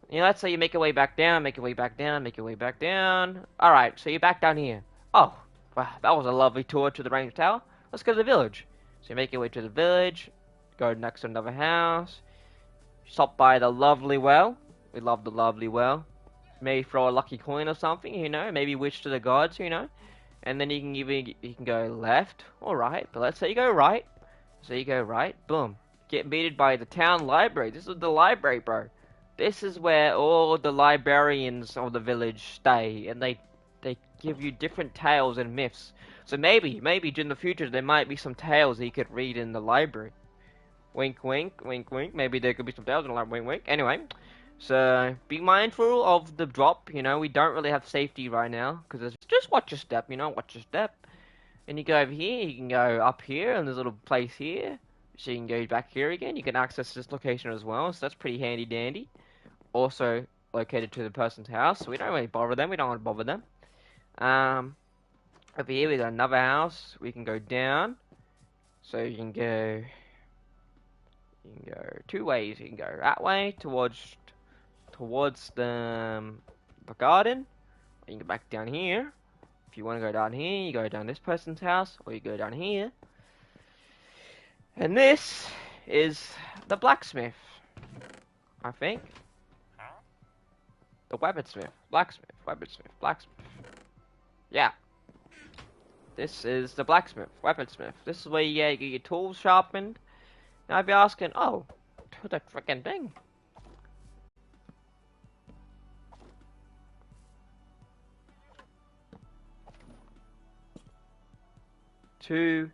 you know, let's say you make your way back down, make your way back down, make your way back down. Alright, so you're back down here. Oh, Wow, that was a lovely tour to the Range Tower. Let's go to the village. So you make your way to the village, go next to another house, stop by the lovely well. We love the lovely well. Maybe throw a lucky coin or something, you know, maybe wish to the gods, you know. And then you can go left or right, but let's say you go right. So you go right, boom. Get meted by the town library. This is the library, bro. This is where all the librarians of the village stay, and they give you different tales and myths. So maybe in the future there might be some tales that you could read in the library. Wink, wink, wink, wink. Maybe there could be some tales in the library. Wink, wink. Anyway, so be mindful of the drop. You know, we don't really have safety right now because just watch your step. You know, watch your step. And you go over here. You can go up here, and there's a little place here. So you can go back here again. You can access this location as well. So that's pretty handy dandy. Also located to the person's house. So we don't really bother them. We don't want to bother them. Over here we got another house. We can go down. So you can go two ways. You can go that way towards the garden. Or you can go back down here. If you want to go down here, you go down this person's house, or you go down here. And this is the blacksmith, I think. The weaponsmith, blacksmith. Yeah. This is the blacksmith, weaponsmith. This is where you get your tools sharpened. Now I'd be asking, oh, to the frickin' thing. To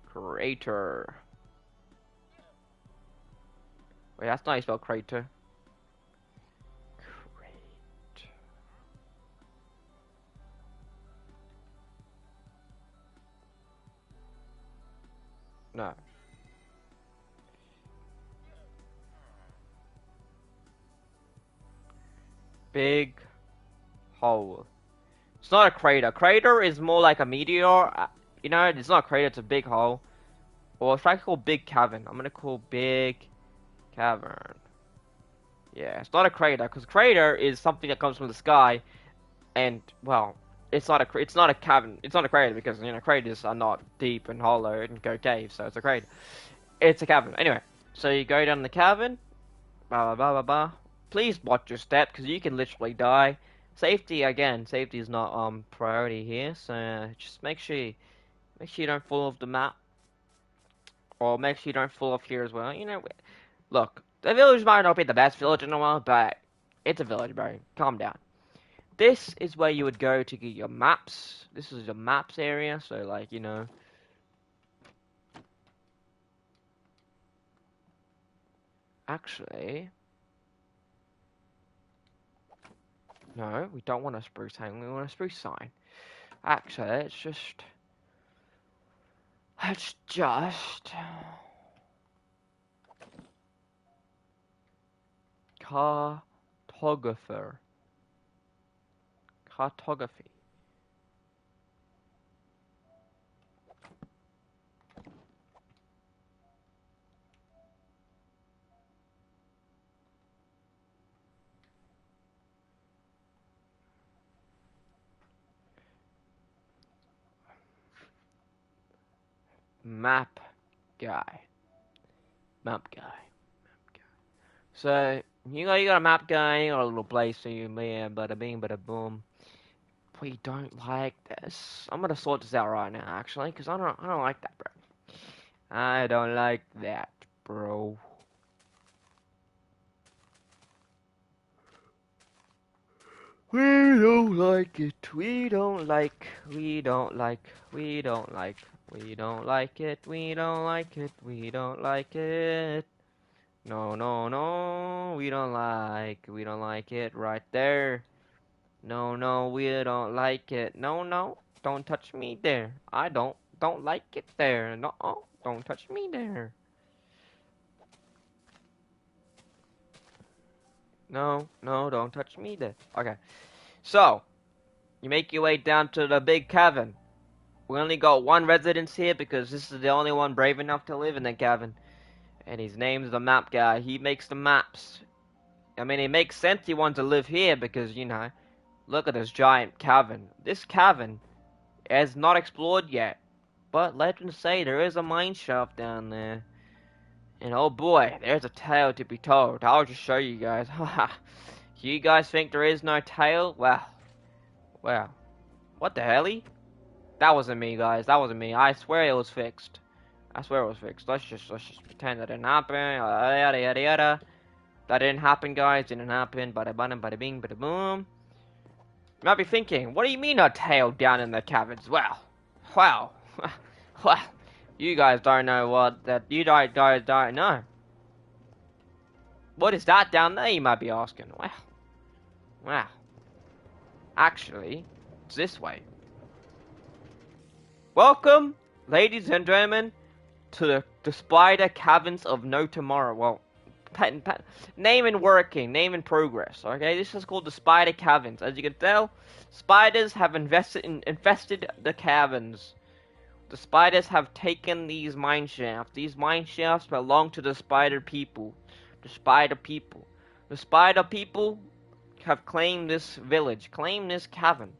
crater. Wait, that's not how you spell crater. No. Big hole. It's not a crater. Crater is more like a meteor. You know, it's not a crater, it's a big hole. Or if I call big cavern. I'm gonna call big cavern. Yeah, it's not a crater, because crater is something that comes from the sky, and well, it's not a cavern. It's not a crater because you know craters are not deep and hollow and go caves, so it's a crater. It's a cavern. Anyway, so you go down the cavern. Blah blah blah blah blah. Please watch your step because you can literally die. Safety again. Safety is not priority here, so just make sure you don't fall off the map, or make sure you don't fall off here as well. You know, look, the village might not be the best village in the world, but it's a village, bro. Calm down. This is where you would go to get your maps. This is your maps area, so like, you know. Actually, no, we don't want a spruce hang, we want a spruce sign. Actually, let's just cartography. Map guy. So you got a map guy, you got a little place, so you yeah, bada bing, bada boom. We don't like this. I'm gonna sort this out right now, actually, because I don't like that, bro. I don't like that, bro. We don't like it. We don't like. We don't like. We don't like. We don't like it. We don't like it. We don't like it. No, no, no. We don't like. We don't like it right there. No, no, we don't like it. No, no. Don't touch me there. I don't like it there. No, don't touch me there. No, no, don't touch me there. Okay. So, you make your way down to the big cavern. We only got one residence here because this is the only one brave enough to live in the cavern. And his name's the map guy. He makes the maps. I mean, it makes sense he wants to live here because, you know, look at this giant cavern. This cavern It has not explored yet, but legends say there is a mine shaft down there. And oh boy, there's a tale to be told. I'll just show you guys. Haha. You guys think there is no tale? Well, what the helly? That wasn't me, guys. That wasn't me. I swear it was fixed. I swear it was fixed. Let's just pretend that didn't happen. Yada yada yada. That didn't happen, guys. Didn't happen. Bada bada bada bing bada boom. You might be thinking, what do you mean a tail down in the caverns? Well, well, you guys don't know what that. You guys don't know. What is that down there? You might be asking. Well. Actually, it's this way. Welcome, ladies and gentlemen, to the Spider Caverns of No Tomorrow. Well, name and working, name and progress. Okay, this is called the Spider Caverns. As you can tell, spiders have infested the caverns. The spiders have taken these mine shafts. These mine shafts belong to the spider people. The spider people. The spider people have claimed this village, claimed this cavern.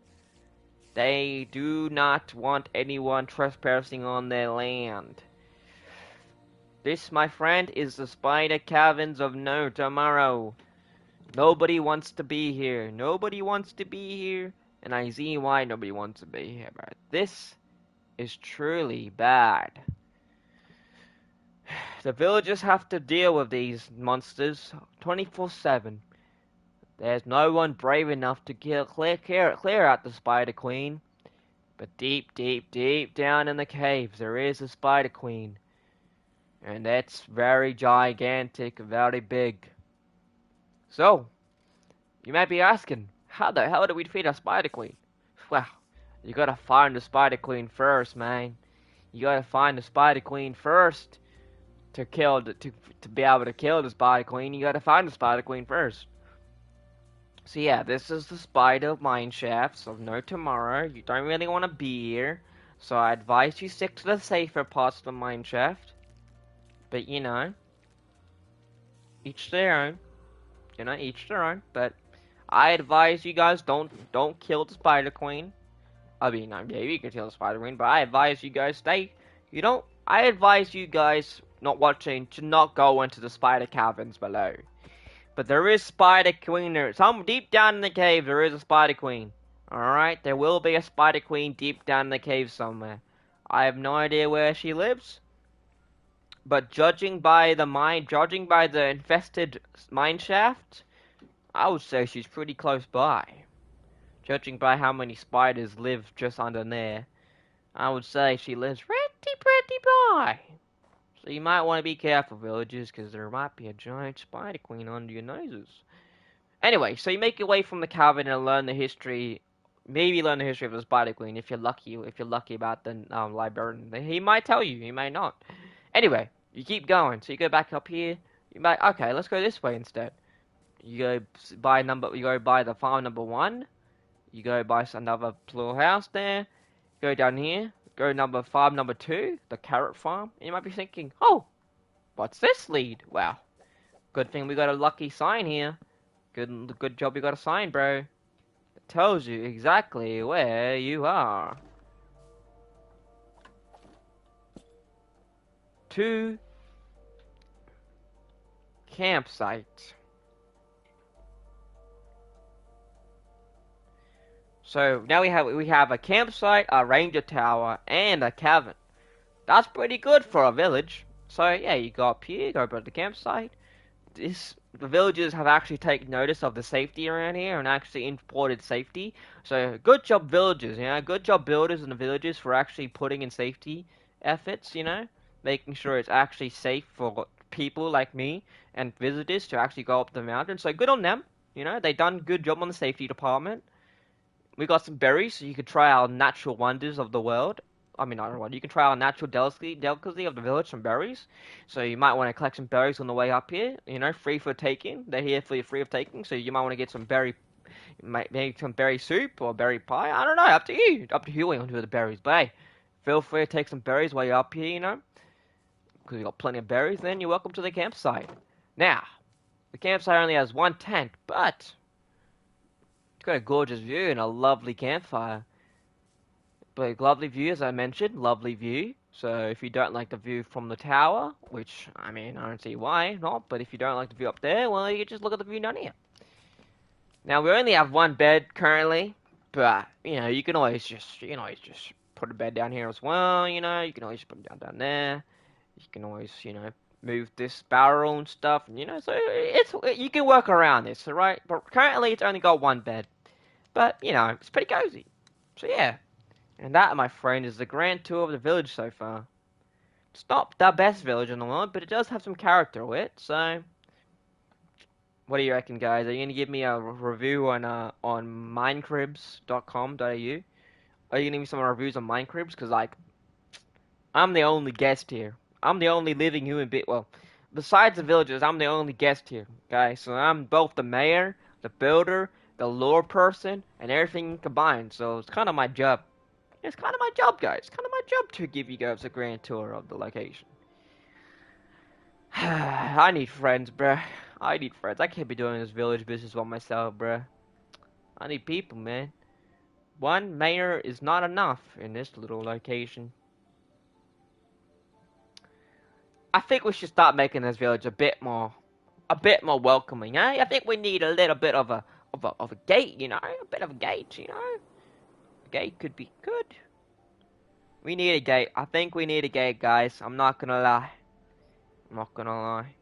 They do not want anyone trespassing on their land. This, my friend, is the Spider Caverns of No Tomorrow. Nobody wants to be here. Nobody wants to be here. And I see why nobody wants to be here. But this is truly bad. The villagers have to deal with these monsters 24/7. There's no one brave enough to clear out the Spider Queen. But deep, deep, deep down in the caves, there is a Spider Queen. And that's very gigantic, very big. So, you might be asking, how the hell do we defeat a Spider Queen? Well, you gotta find the Spider Queen first, man. You gotta find the Spider Queen first to be able to kill the Spider Queen. You gotta find the Spider Queen first. So yeah, this is the spider mine shafts of No Tomorrow. You don't really want to be here, so I advise you stick to the safer parts of the mine shaft. But you know, each their own. You know, each their own. But I advise you guys don't kill the Spider Queen. I mean, yeah, you can kill the Spider Queen, but I advise you guys I advise you guys not watching to not go into the spider caverns below. But there is Spider Queen there. Some deep down in the cave, there is a Spider Queen. Alright, there will be a Spider Queen deep down in the cave somewhere. I have no idea where she lives. But judging by the infested mine shaft, I would say she's pretty close by. Judging by how many spiders live just under there, I would say she lives pretty by. So you might want to be careful, villagers, because there might be a giant Spider Queen under your noses. Anyway, so you make your way from the cavern and learn the history. Maybe learn the history of the Spider Queen if you're lucky. If you're lucky about the librarian, he might tell you. He may not. Anyway, you keep going. So you go back up here. Okay, let's go this way instead. You go by the farm number 1. You go by another little house there. Go down here. Go farm number 2, the carrot farm. And you might be thinking, oh, what's this lead? Well, good thing we got a lucky sign here. Good job you got a sign, bro. It tells you exactly where you are. To campsite. So now we have a campsite, a ranger tower, and a cavern. That's pretty good for a village. So yeah, you go up here, go to the campsite. The villagers have actually taken notice of the safety around here and actually imported safety. So good job, villagers. Good job, builders in the villages for actually putting in safety efforts. Making sure it's actually safe for people like me and visitors to actually go up the mountain. So good on them. They done good job on the safety department. We got some berries, so you could try our natural wonders of the world. I mean, I don't know. You can try our natural delicacy of the village, some berries. So you might want to collect some berries on the way up here. Free for taking. They're here for you, free of taking. So you might want to get some maybe some berry soup or berry pie. I don't know. Up to you. Up to you what you want to do with the berries. But hey, feel free to take some berries while you're up here. Because you got plenty of berries. Then you're welcome to the campsite. Now, the campsite only has one tent, but got a gorgeous view and a lovely campfire. But lovely view, as I mentioned, lovely view. So if you don't like the view from the tower, which, I mean, I don't see why not, but if you don't like the view up there, well, you can just look at the view down here. Now, we only have one bed currently, but, you know, you can always just put a bed down here as well, you know, you can always put it down there. You can always, you know, move this barrel and stuff, you know, so you can work around this, alright? But currently, it's only got one bed. But, you know, it's pretty cozy. So, yeah. And that, my friend, is the grand tour of the village so far. It's not the best village in the world, but it does have some character with it, so... What do you reckon, guys? Are you going to give me a review on minecribs.com.au? Are you going to give me some reviews on Minecribs? Because, like, I'm the only guest here. I'm the only living human being. Well, besides the villagers, I'm the only guest here, guys. So I'm both the mayor, the builder, the lore person, and everything combined. So it's kind of my job. It's kind of my job, guys. It's kind of my job to give you guys a grand tour of the location. I need friends, bruh. I need friends. I can't be doing this village business by myself, bruh. I need people, man. One mayor is not enough in this little location. I think we should start making this village a bit more welcoming, eh? I think we need a little bit of a gate, you know, a bit of a gate, you know. A gate could be good. We need a gate. I think we need a gate, guys. I'm not gonna lie. I'm not gonna lie.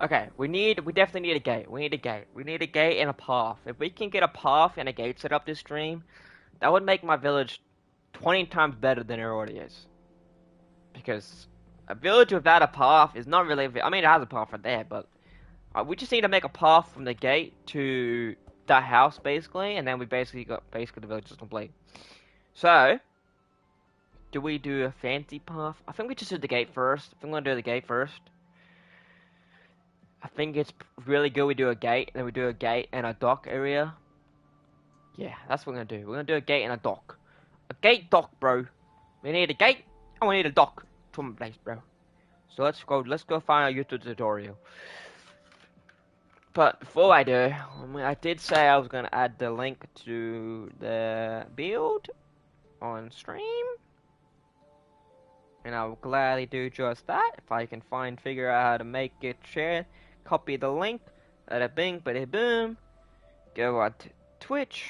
Okay, we definitely need a gate. We need a gate. We need a gate and a path. If we can get a path and a gate set up this stream, that would make my village 20 times better than it already is. Because a village without a path is not really. I mean, it has a path right there, but we just need to make a path from the gate to that house, basically, and then we basically got the village is complete. So, do we do a fancy path? I think we just do the gate first. I think we're gonna do the gate first. I think it's really good we do a gate, and then we do a gate and a dock area. Yeah, that's what we're gonna do. We're gonna do a gate and a dock. A gate dock, bro. We need a gate, and we need a dock from a place, bro. So let's go find our YouTube tutorial. But before I do, I did say I was gonna add the link to the build on stream. And I will gladly do just that if I can figure out how to make it share. Copy the link, bada bing, bada boom. Go on to Twitch.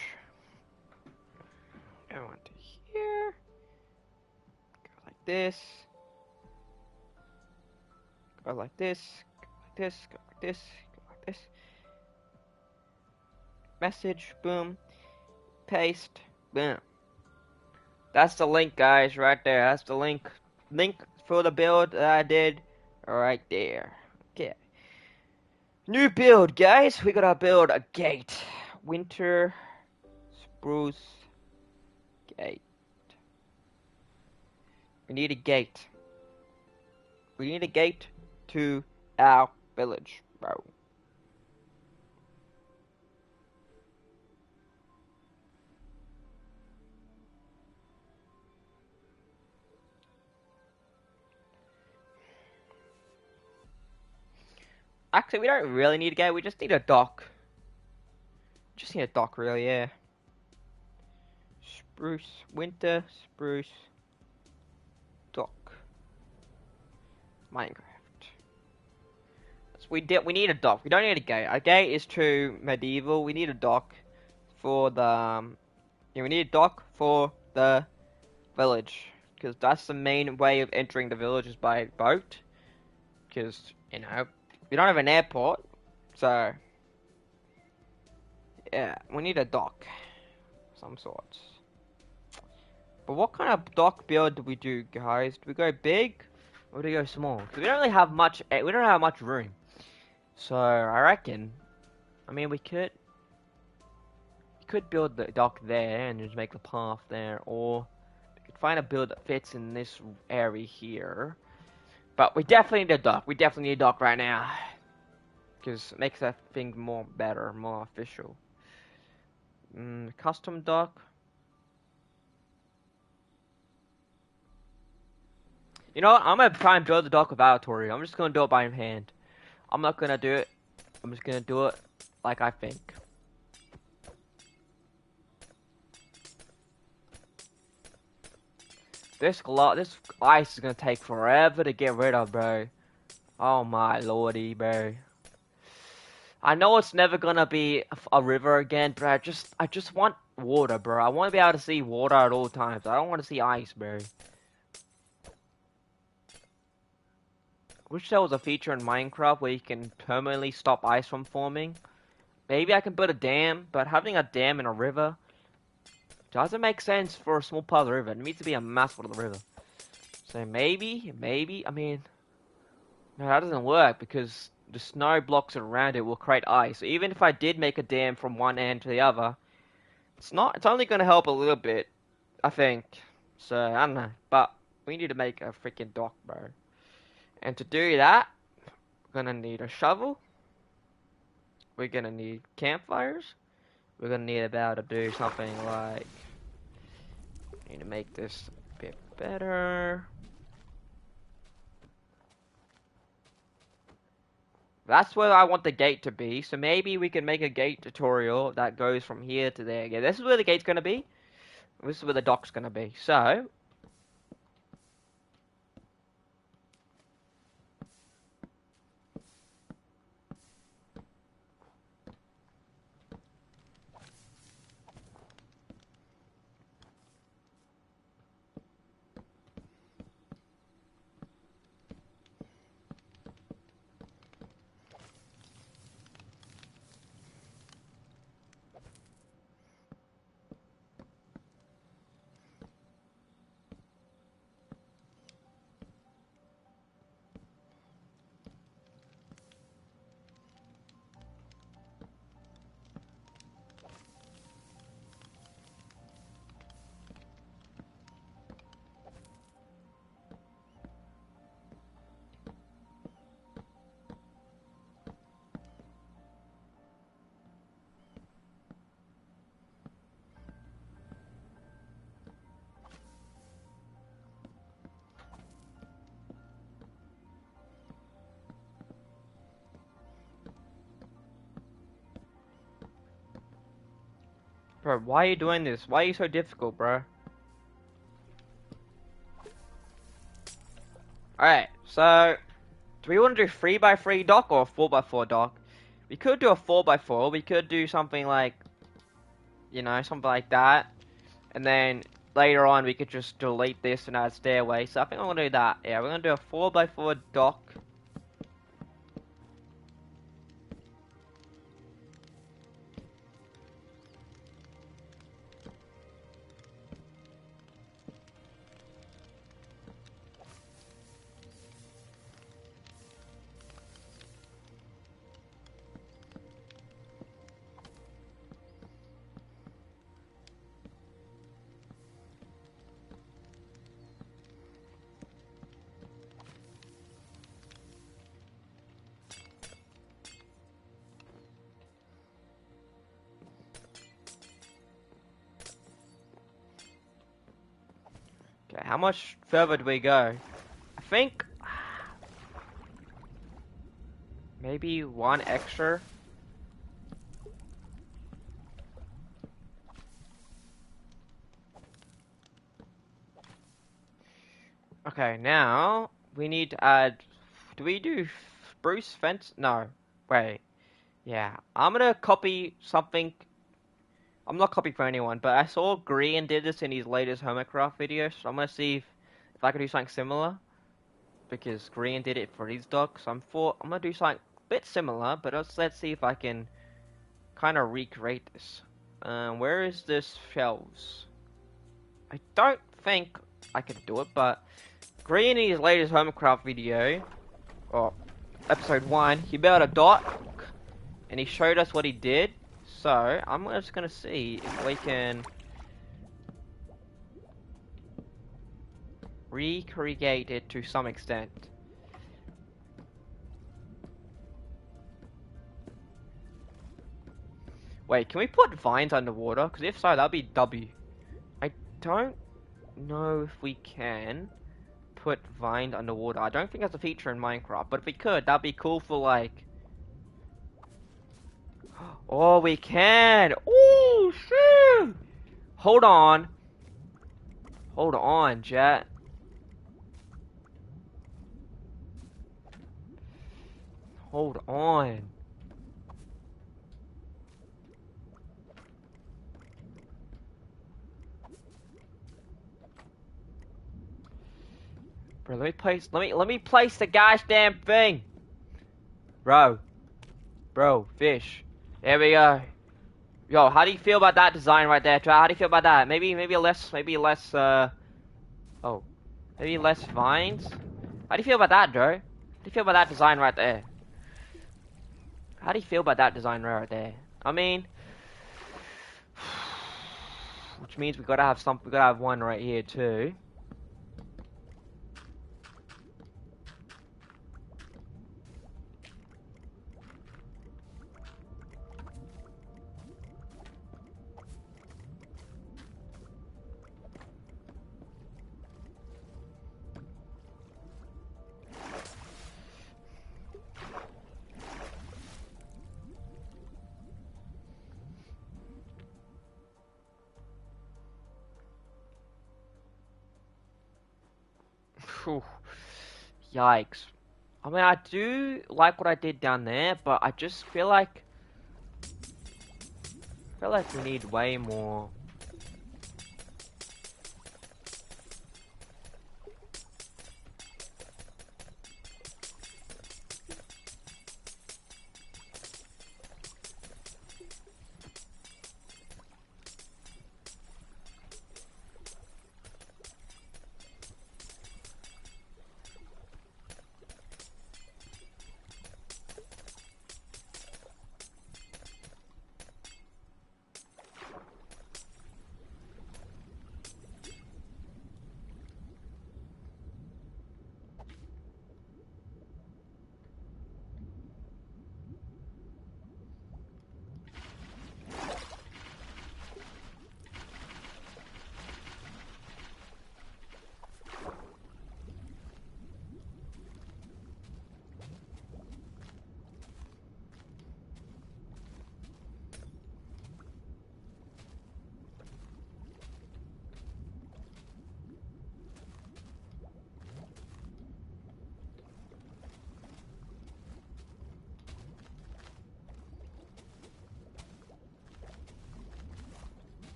Go on to here. Go like this. Go like this. Go like this. Go like this. Go like this. Message, boom. Paste, boom. That's the link, guys, right there. That's the link. Link for the build that I did right there. Okay. New build, guys. We gotta build a gate. Winter spruce gate. We need a gate. We need a gate to our village, bro. Actually, we don't really need a gate. We just need a dock. Just need a dock, really, yeah. Spruce, winter, spruce, dock. Minecraft. We need a dock. We don't need a gate. A gate is too medieval. We need a dock for the yeah, we need a dock for the village because that's the main way of entering the village is by boat. Because you know we don't have an airport. So, yeah, we need a dock. Some sorts. But what kind of dock build do we do, guys? Do we go big or do we go small? 'Cause we don't really have much. We don't have much room. So I reckon. I mean, we could build the dock there and just make the path there, or we could find a build that fits in this area here. But we definitely need a dock. We definitely need a dock right now, because it makes that thing more better, more official. Custom dock. You know what? I'm gonna try and build the dock without a tutorial. I'm just gonna do it by hand. I'm not gonna do it. I'm just gonna do it like I think. This ice is gonna take forever to get rid of, bro. Oh my lordy, bro. I know it's never gonna be a river again, but I just want water, bro. I want to be able to see water at all times. I don't want to see ice, bro. Wish there was a feature in Minecraft where you can permanently stop ice from forming. Maybe I can build a dam, but having a dam in a river doesn't make sense for a small part of the river. It needs to be a mass part of the river. So maybe, I mean, no, that doesn't work because the snow blocks around it will create ice. So even if I did make a dam from one end to the other, it's only going to help a little bit, I think. So, I don't know. But we need to make a freaking dock, bro. And to do that, we're going to need a shovel. We're going to need campfires. We're going to need about to do something like... Need to make this a bit better. That's where I want the gate to be. So maybe we can make a gate tutorial that goes from here to there. Yeah, this is where the gate's going to be. This is where the dock's going to be. So, bro, why are you doing this? Why are you so difficult, bro? Alright, so do we want to do 3x3 dock or a 4x4 dock? We could do a 4x4. We could do something like, you know, something like that. And then later on, we could just delete this and add stairway. So I think I'm going to do that. Yeah, we're going to do a 4x4 dock. Okay, how much further do we go? I think maybe one extra. Okay, now we need to add. Do we do spruce fence? No. Wait. Yeah, I'm gonna copy something. I'm not copying for anyone, but I saw Green did this in his latest Homecraft video, so I'm gonna see if I can do something similar. Because Green did it for his dog, so I'm gonna do something a bit similar, but let's see if I can kind of recreate this. Where is this shelves? I don't think I can do it, but Greeny's latest Homecraft video, or episode 1, he built a dock, and he showed us what he did. So, I'm just gonna see if we can recreate it to some extent. Wait, can we put vines underwater? Because if so, that'd be W. I don't know if we can put vines underwater. I don't think that's a feature in Minecraft, but if we could, that'd be cool for like... Oh, we can! Oh, shit! Hold on. Hold on, Jet. Hold on. Bro, let me place the gosh damn thing. Bro, fish. There we go. Yo, how do you feel about that design right there, How do you feel about that? Maybe less, oh, maybe less vines. How do you feel about that, Joe? How do you feel about that design right there? How do you feel about that design right there? I mean, which means we gotta have one right here too. Whew. Yikes. I mean, I do like what I did down there, but I just feel like we need way more.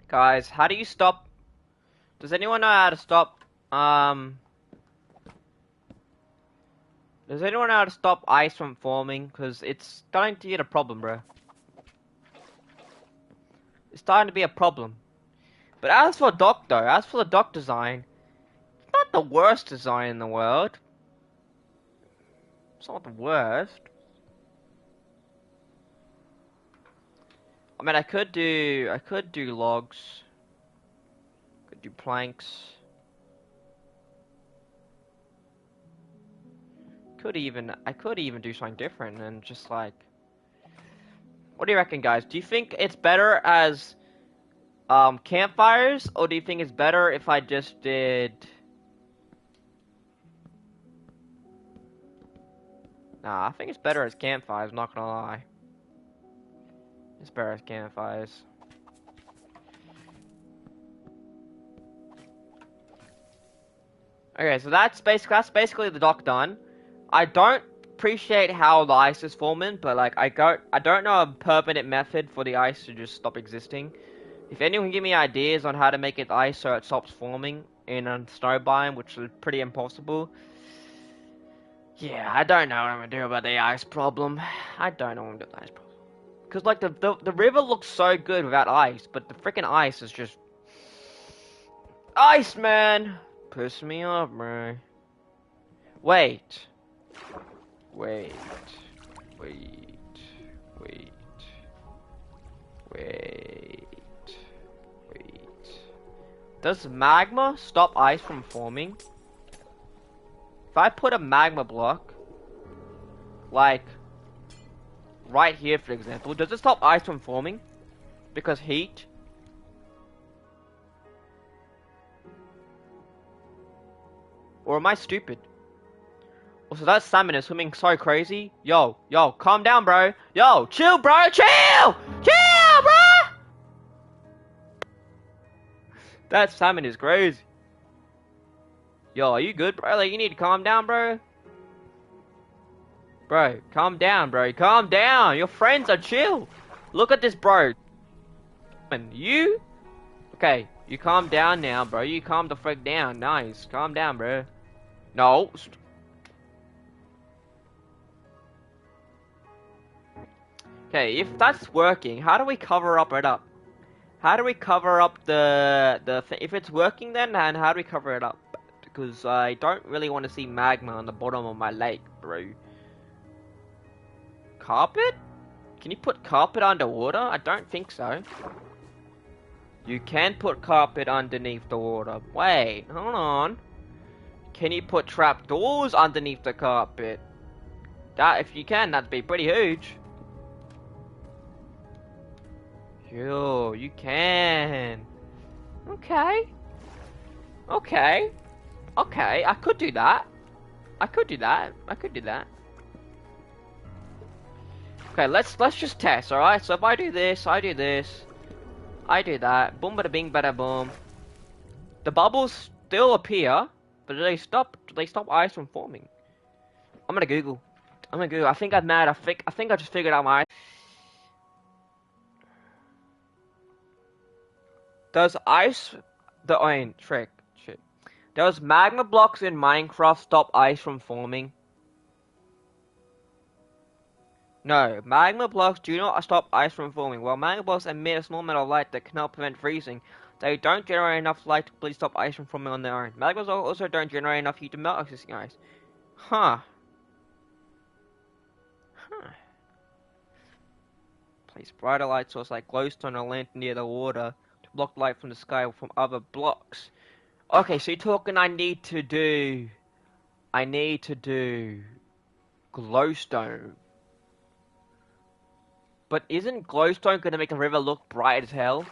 Guys, how do you stop? Does anyone know how to stop? Does anyone know how to stop ice from forming? Because it's starting to get a problem, bro. It's starting to be a problem. But as for dock, though, as for the dock design, it's not the worst design in the world. It's not the worst. I mean, I could do logs. Could do planks. I could even do something different and just like... What do you reckon, guys? Do you think it's better as campfires, or do you think it's better if I just did Nah, I think it's better as campfires, not gonna lie. It's better as campfires. Okay, so that's basically the dock done. I don't appreciate how the ice is forming, but like I don't know a permanent method for the ice to just stop existing. If anyone can give me ideas on how to make it ice so it stops forming in a snow biome, which is pretty impossible. Yeah, I don't know what I'm gonna do about the ice problem. I don't know what I'm gonna do about the ice problem. Cause like the river looks so good without ice, but the freaking ice is just ice, man. Piss me off, bro. Wait. Wait. Wait. Wait. Wait. Wait. Does magma stop ice from forming? If I put a magma block, like right here for example, does it stop ice from forming? Because heat? Or am I stupid? Also, that salmon is swimming so crazy. Yo, calm down, bro. Yo, chill, bro, chill! Chill, bro! That salmon is crazy. Yo, are you good, bro? Like, you need to calm down, bro. Bro, calm down, bro. Calm down. Your friends are chill. Look at this, bro. And you? Okay, you calm down now, bro. You calm the frick down. Nice. Calm down, bro. No. Okay, if that's working, how do we cover it up? How do we cover up if it's working then, and how do we cover it up? Because I don't really want to see magma on the bottom of my lake, bro. Carpet? Can you put carpet underwater? I don't think so. You can put carpet underneath the water. Wait, hold on. Can you put trapdoors underneath the carpet? That, if you can, that'd be pretty huge. Yo, you can. Okay. Okay. Okay, I could do that. I could do that. I could do that. Okay, let's just test, alright? So if I do this, I do this, I do that, boom bada bing bada boom. The bubbles still appear, but do they stop ice from forming? I'm gonna Google. I think I'm mad. I think I just figured out my. Does ice the iron trick shit? Does magma blocks in Minecraft stop ice from forming? No, magma blocks do not stop ice from forming. While magma blocks emit a small amount of light that cannot prevent freezing, they don't generate enough light to completely stop ice from forming on their own. Magmas also don't generate enough heat to melt existing ice. Huh. Huh. Place brighter light source like glowstone or lantern near the water to block light from the sky or from other blocks. Okay, so you're talking I need to do glowstone. But isn't glowstone gonna make the river look bright as hell?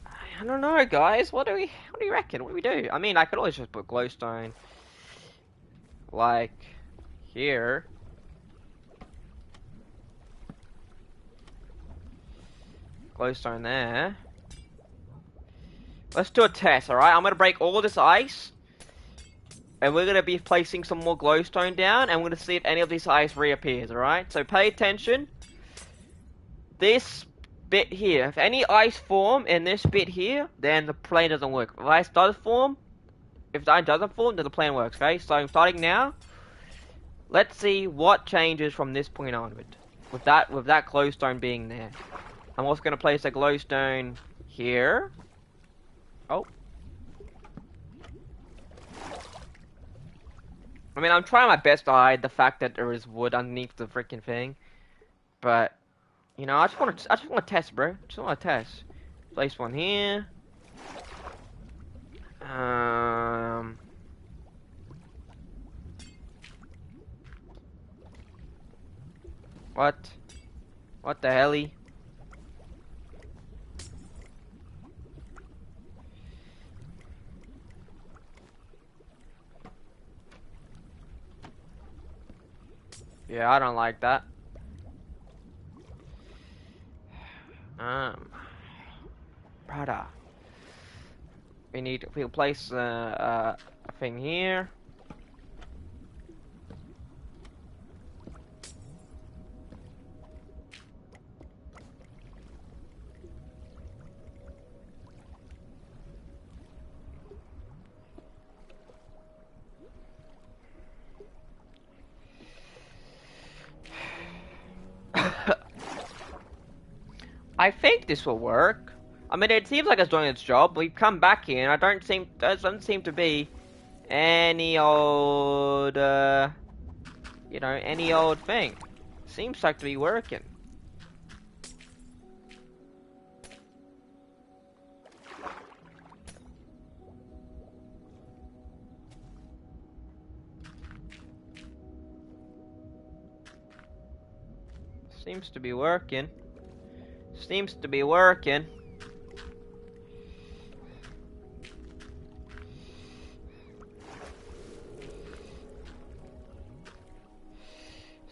I don't know, guys. What do you reckon? What do we do? I mean, I could always just put glowstone, like, here. Glowstone there. Let's do a test, alright? I'm gonna break all this ice. And we're gonna be placing some more glowstone down, and we're gonna see if any of this ice reappears, alright? So pay attention. This bit here, if any ice form in this bit here, then the plane doesn't work. If ice does form, if the ice doesn't form, then the plane works, okay? So I'm starting now. Let's see what changes from this point onward. With that glowstone being there. I'm also gonna place a glowstone here. Oh. I mean, I'm trying my best to hide the fact that there is wood underneath the freaking thing. But, you know, I just want to test, bro. Just want to test. Place one here. What? What the helly? Yeah, I don't like that. Brother. We'll place a thing here. I think this will work. I mean, it seems like it's doing its job. We've come back here, and there doesn't seem to be any old, any old thing. Seems like to be working. Seems to be working. Seems to be working.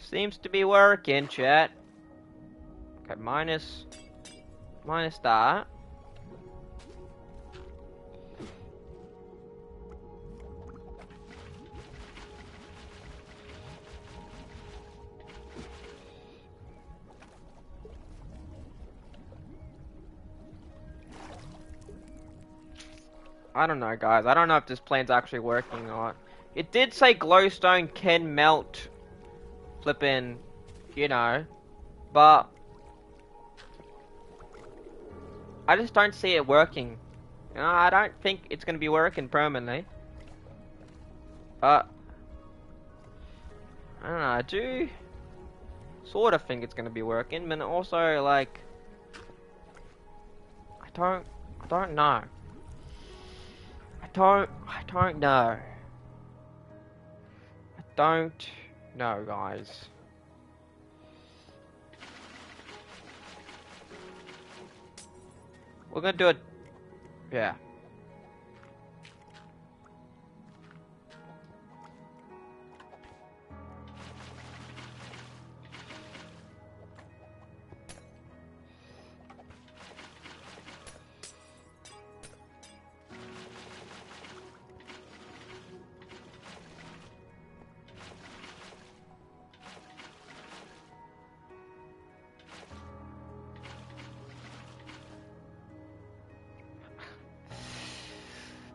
Seems to be working, chat. Okay, minus that. I don't know, guys. I don't know if this plan's actually working or not. It did say glowstone can melt flipping, but I just don't see it working. I don't think it's gonna be working permanently. But I don't know. I do sort of think it's gonna be working, but also like I don't know. I don't know. I don't know, guys. We're gonna do it. Yeah.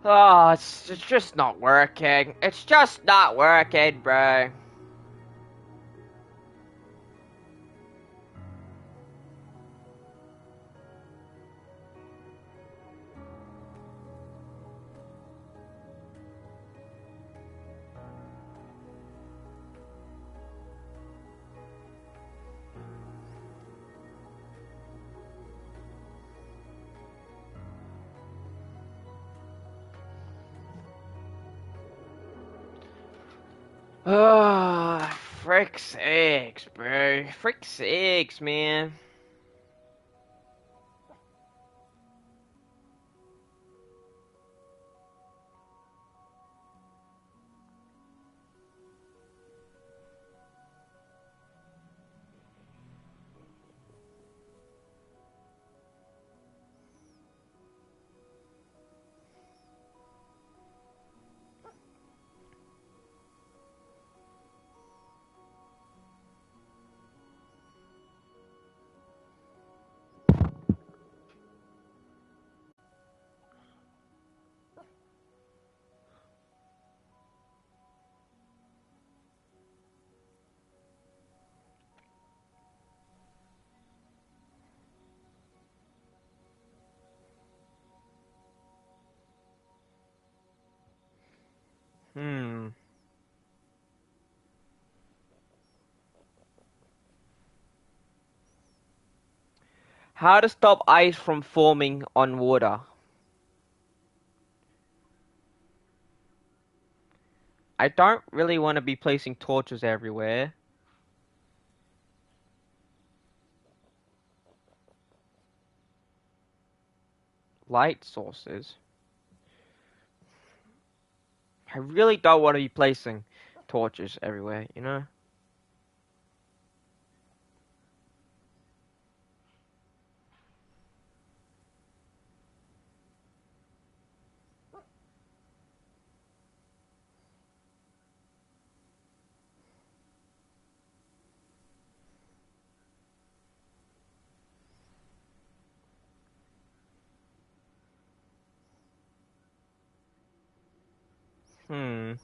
Oh, it's just not working. It's just not working, bro. Ah, frick sakes, bro. Frick sakes, man. Hmm. How to stop ice from forming on water? I don't really want to be placing torches everywhere. Light sources. I really don't want to be placing torches everywhere, you know? Hmm.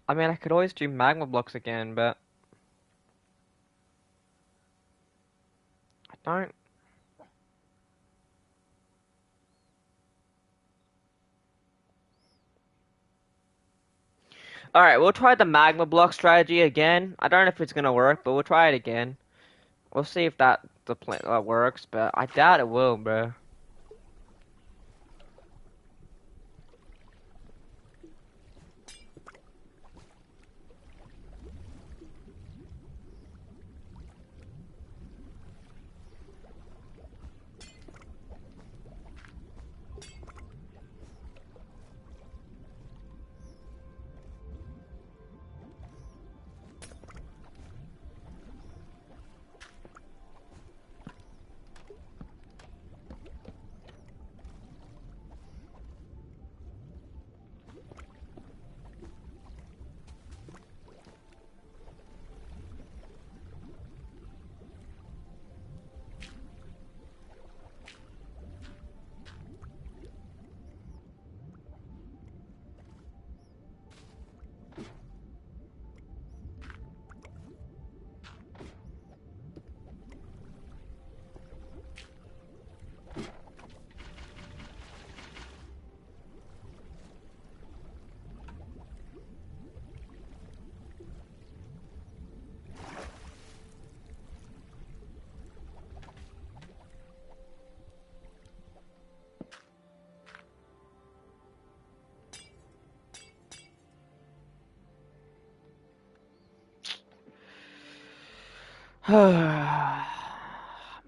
I mean, I could always do magma blocks again, but I don't. Alright, we'll try the magma block strategy again. I don't know if it's gonna work, but we'll try it again. We'll see if the plan works, but I doubt it will, bro.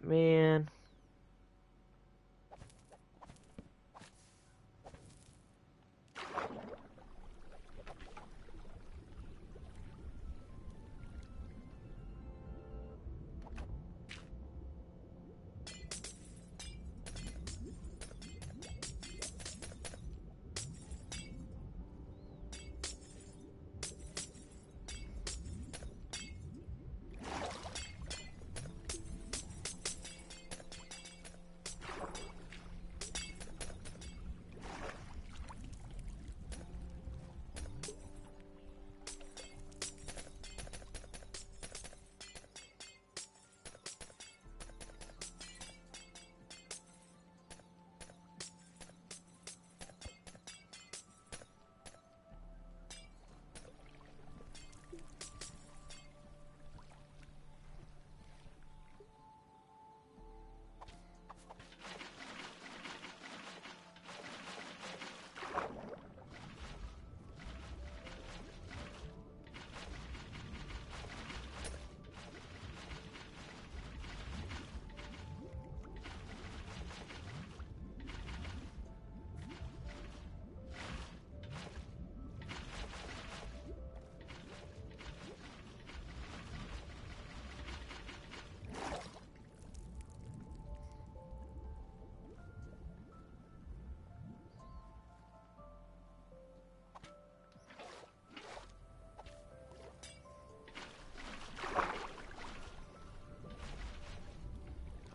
Man.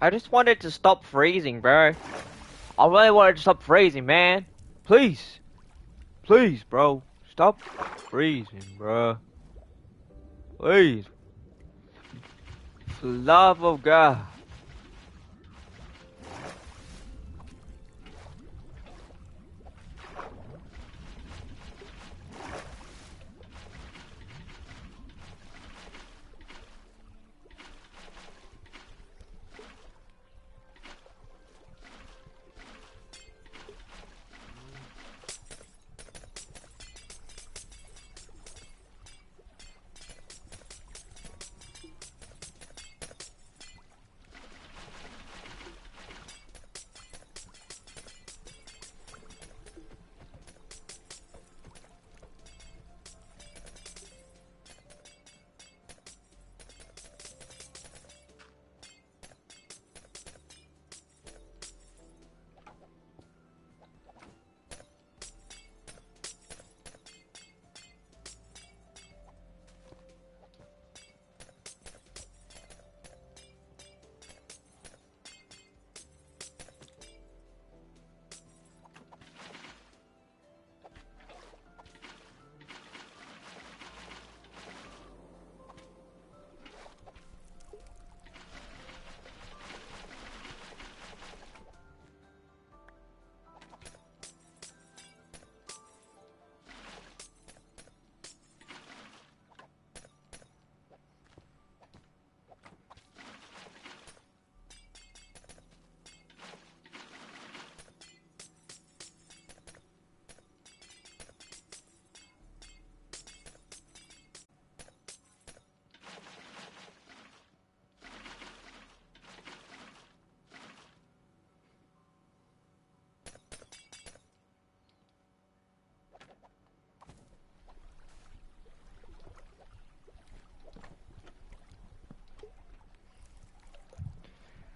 I just wanted to stop freezing, bro. I really wanted to stop freezing, man. Please. Please, bro. Stop freezing, bro. Please. For the love of God.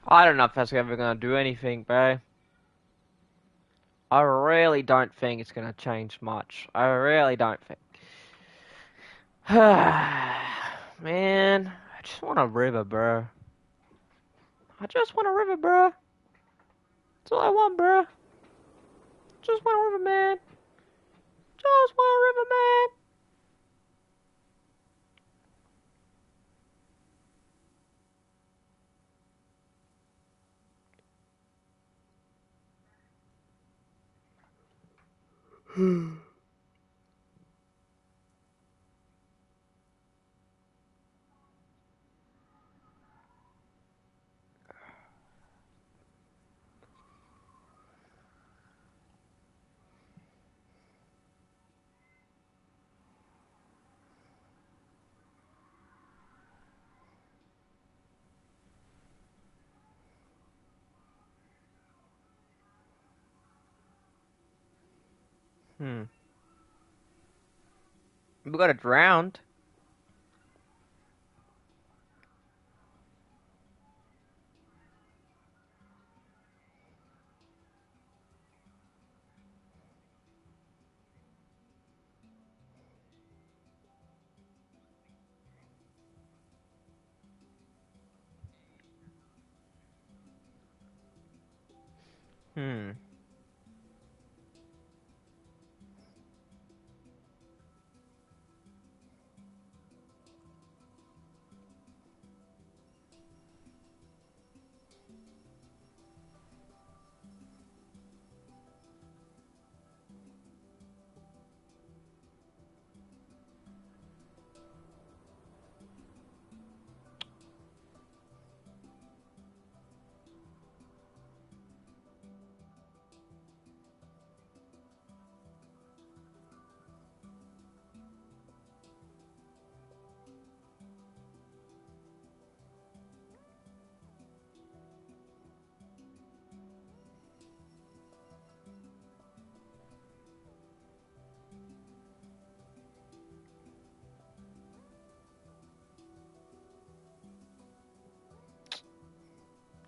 I don't know if that's ever gonna do anything, bro. I really don't think it's gonna change much. I really don't think. Man, I just want a river, bro. I just want a river, bro. That's all I want, bro. Just want a river, man. Just want a river, man. Hmm. We got it drowned. Hmm.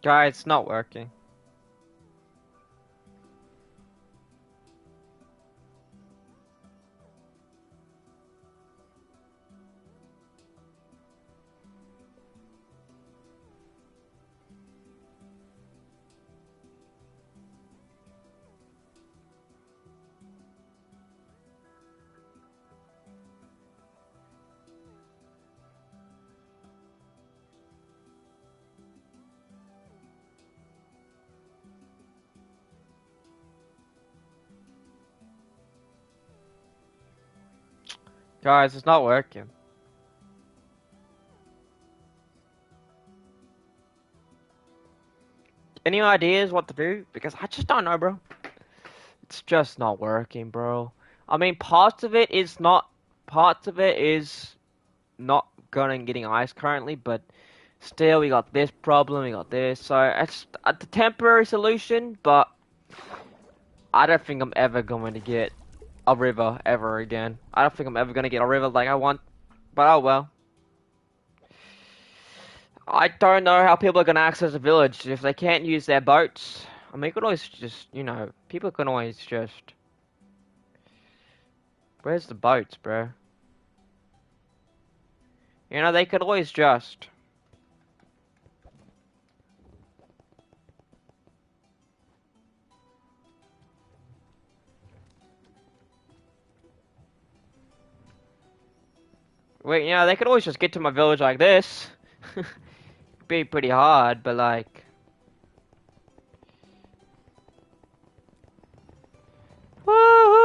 Guys, it's not working. Guys, it's not working. Any ideas what to do? Because I just don't know, bro. It's just not working, bro. I mean, parts of it is not going and getting ice currently, but still we got this problem, we got this. So it's a temporary solution, but I don't think I'm ever going to get a river ever again. I don't think I'm ever going to get a river like I want, but oh well. I don't know how people are going to access a village if they can't use their boats. I mean, you could always just, people can always just. Where's the boats, bro? They could always just. Wait, they could always just get to my village like this. Be pretty hard, but like. Woohoo!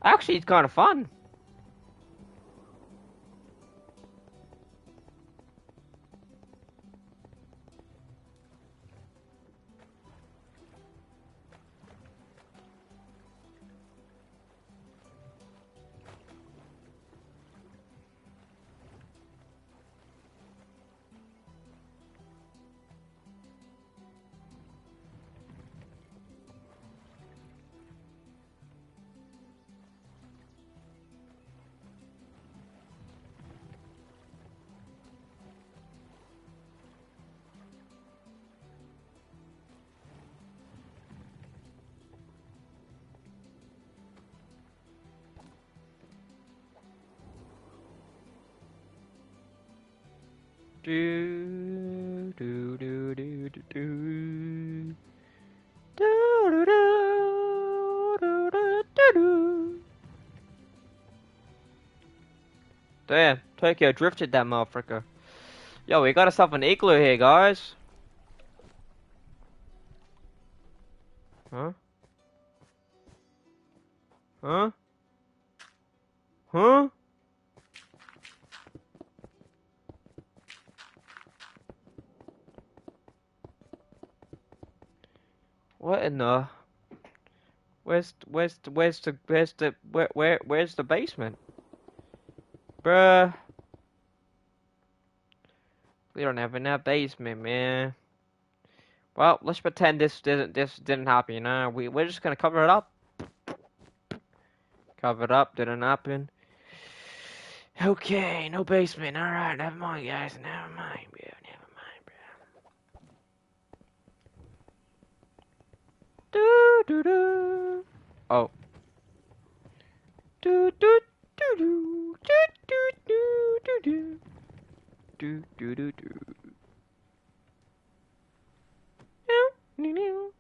Actually, it's kind of fun. Do do do do do do. Do do do do do do do. Damn, Tokyo drifted that motherfucker. Yo, we got ourselves an igloo here, guys. Huh? Huh? Huh? What in the? Where's the basement? Bruh. We don't have enough basement, man. Well, let's pretend this didn't happen, you know? We're just gonna cover it up. Cover it up, didn't happen. Okay, no basement. Alright, never mind, guys. Never mind, bro. Never mind, bro. Do do do. Oh. Do do do do do do do do do do do do. No, no, no.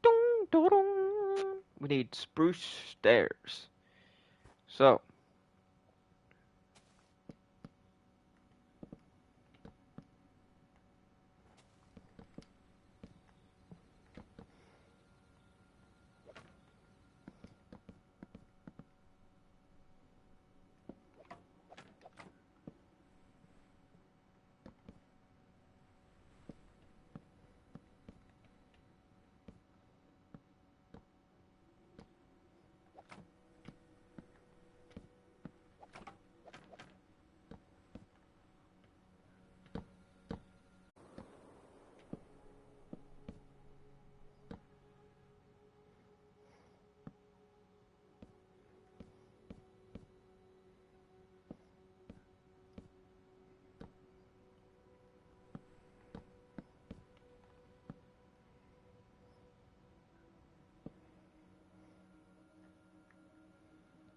Dong, dong, dong. We need spruce stairs. So.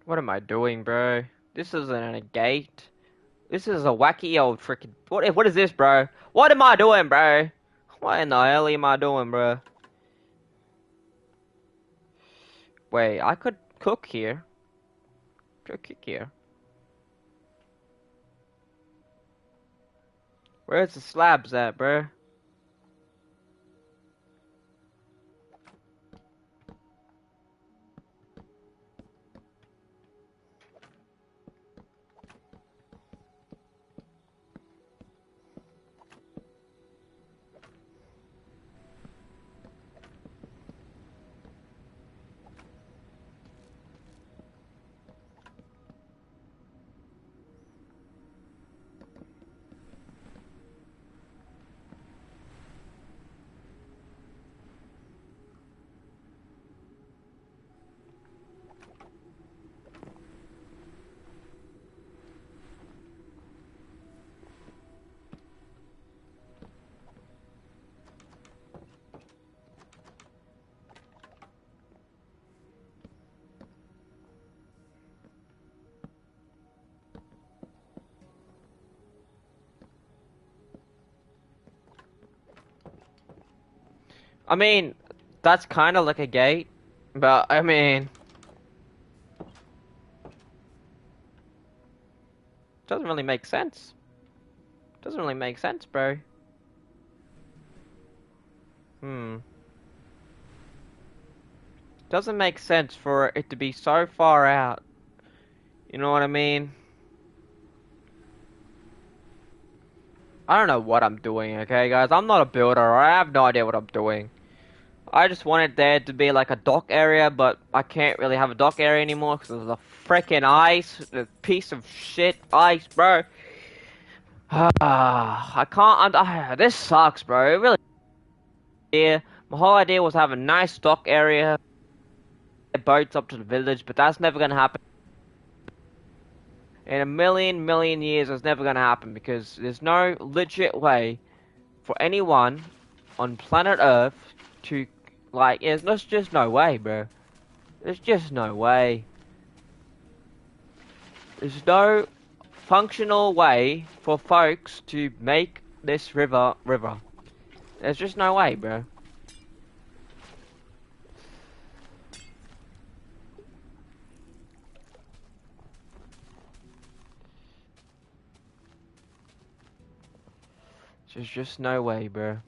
What am I doing, bro? This isn't a gate. This is a wacky old freaking. What is this, bro? What am I doing, bro? What in the hell am I doing, bro? Wait, I could cook here. Cook here. Where's the slabs at, bro? I mean, that's kind of like a gate, but I mean, doesn't really make sense. Doesn't really make sense, bro. Hmm. Doesn't make sense for it to be so far out. You know what I mean? I don't know what I'm doing, okay, guys? I'm not a builder. I have no idea what I'm doing. I just wanted there to be like a dock area, but I can't really have a dock area anymore because of the freaking ice. The piece of shit ice, bro. I can't. This sucks, bro. It really. Yeah, my whole idea was to have a nice dock area, boats up to the village, but that's never gonna happen. In a million years, it's never gonna happen because there's no legit way for anyone on planet Earth to, like, there's just no way, bro. There's just no way. There's no functional way for folks to make this river. There's just no way, bro. There's just no way, bro.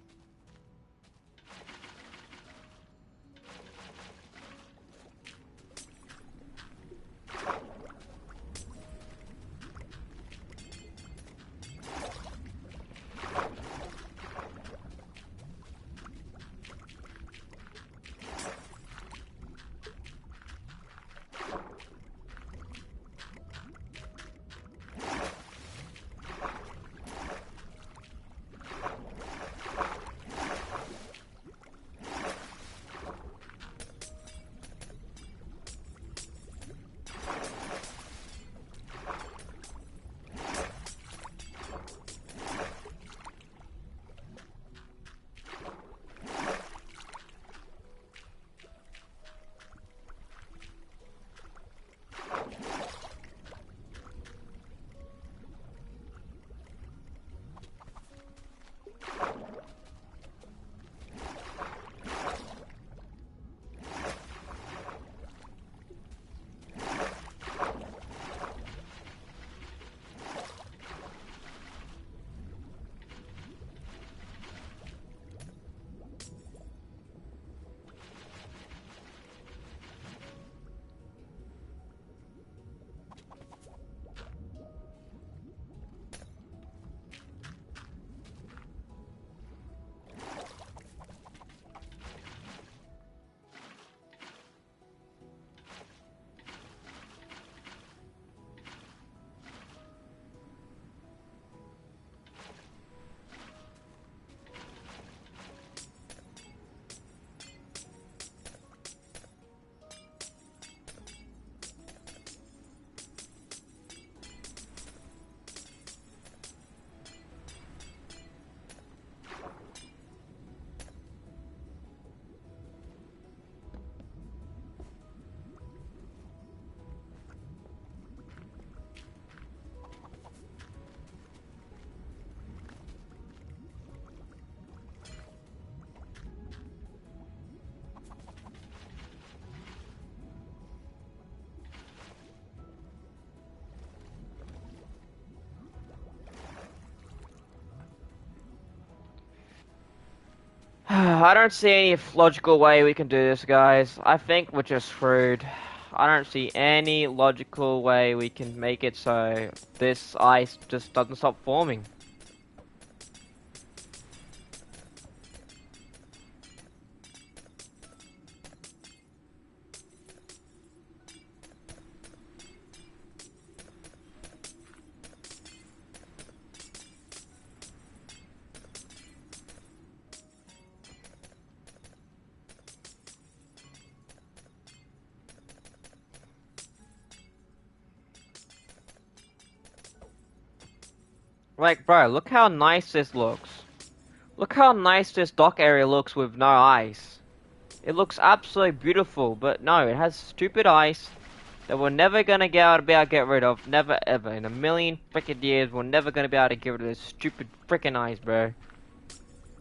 I don't see any logical way we can do this, guys. I think we're just screwed. I don't see any logical way we can make it so this ice just doesn't stop forming. Like, bro, look how nice this looks. Look how nice this dock area looks with no ice. It looks absolutely beautiful, but no, it has stupid ice that we're never gonna be able to get rid of. Never ever. In a million freaking years, we're never gonna be able to get rid of this stupid freaking ice, bro.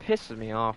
Pisses me off.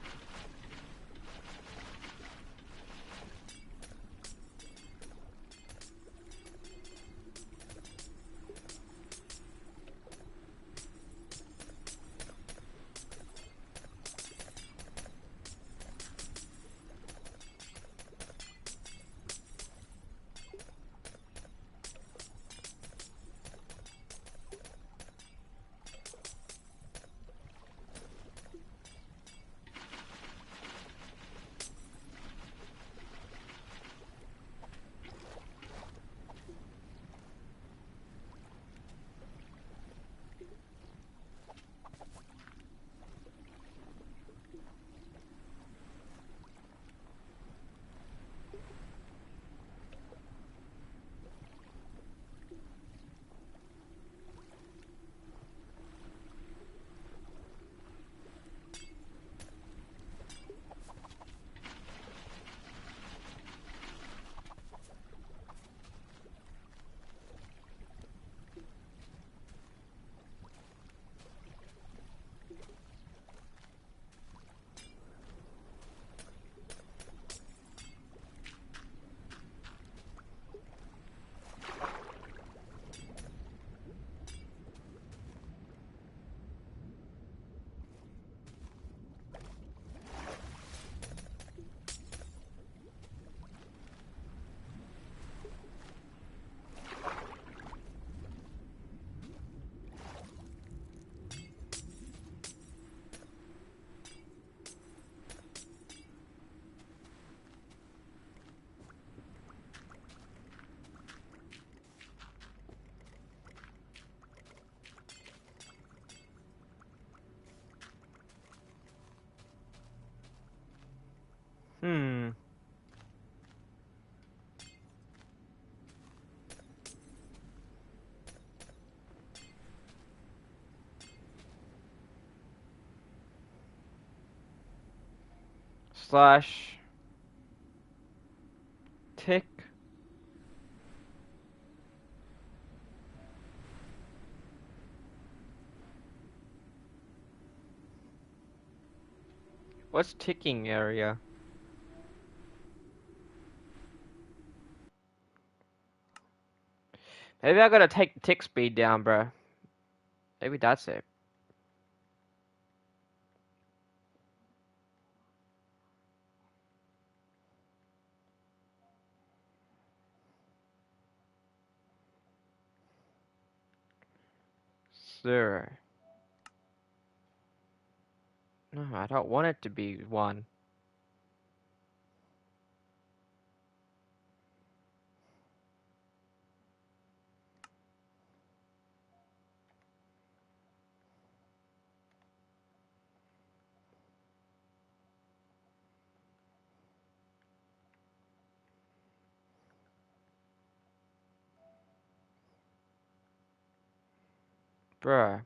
slash tick. What's ticking area? Maybe I gotta take the tick speed down, bro. Maybe that's it. Sir. No, I don't want it to be 1. Bruh.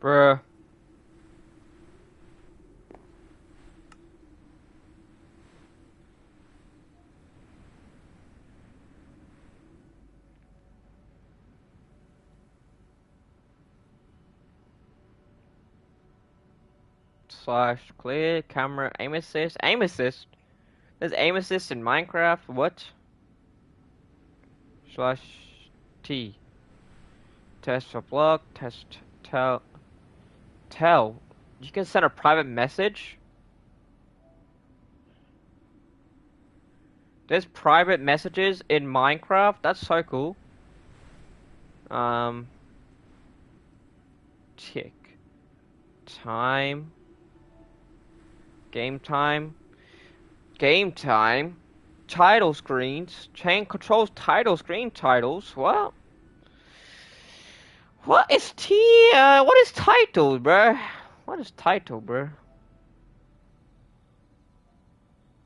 Bruh. Slash clear camera aim assist. Aim assist? There's aim assist in Minecraft? What? Slash T. Test for block. Test tell. Tell. You can send a private message? There's private messages in Minecraft? That's so cool. Tick. Time. Game time. Game time. Title screens. Chain controls title screen titles. What? What is what is title, bruh? What is title, bruh?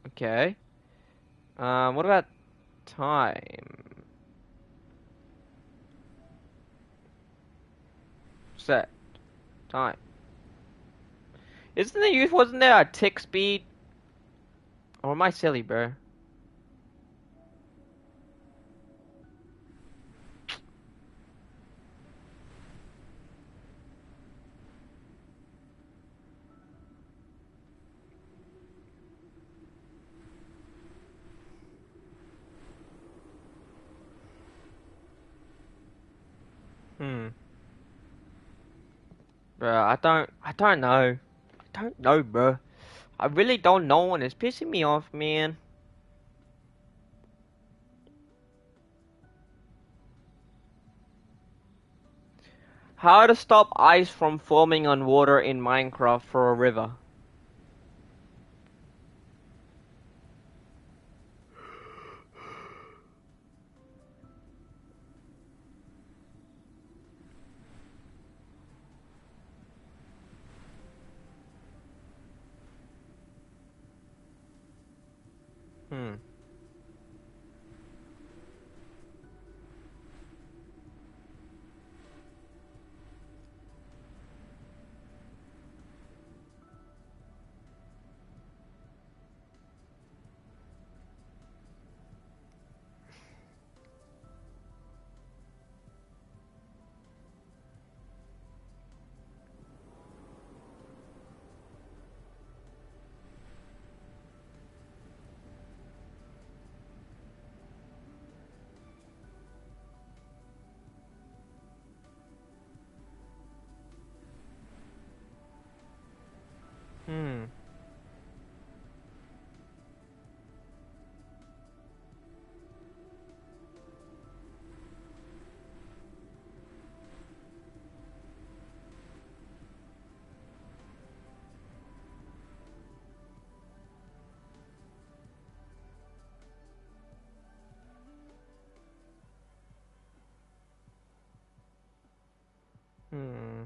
Okay. What about time? Set. Time. Wasn't there a tick speed? Or am I silly, bruh? Hmm. Bruh, I don't know. I don't know, bruh. I really don't know and it's pissing me off, man. How to stop ice from forming on water in Minecraft for a river? Hmm. Hmm.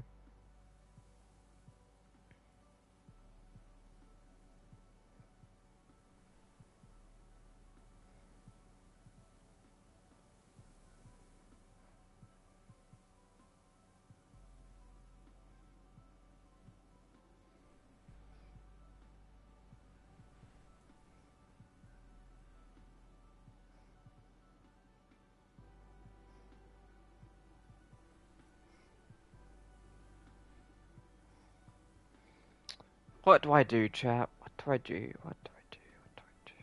What do I do, chap? What do I do? What do I do? What do I do?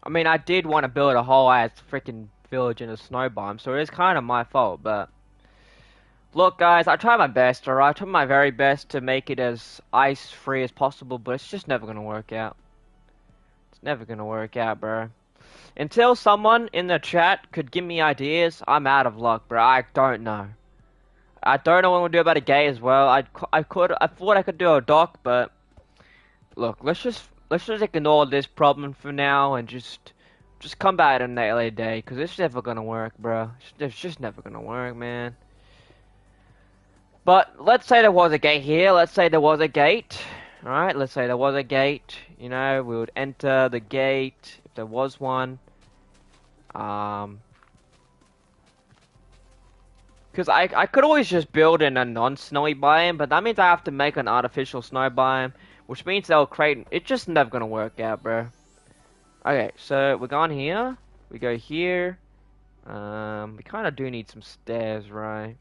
I mean, I did want to build a whole ass freaking village in a snow biome, so it is kind of my fault, but look, guys, I tried my best, alright? I tried my very best to make it as ice-free as possible, but it's just never gonna work out. It's never gonna work out, bro. Until someone in the chat could give me ideas, I'm out of luck, bro. I don't know. I don't know what I'm gonna do about a gate as well. I thought I could do a dock, but look, let's just ignore this problem for now and just come back on a later day, cause it's never gonna work, bro. It's just never gonna work, man. But let's say there was a gate here. Let's say there was a gate. Alright, let's say there was a gate. You know, we would enter the gate if there was one. Because I could always just build in a non-snowy biome, but that means I have to make an artificial snow biome, which means they'll create. It's just never gonna work out, bro. Okay, so we're going here. We go here. We kind of do need some stairs, right?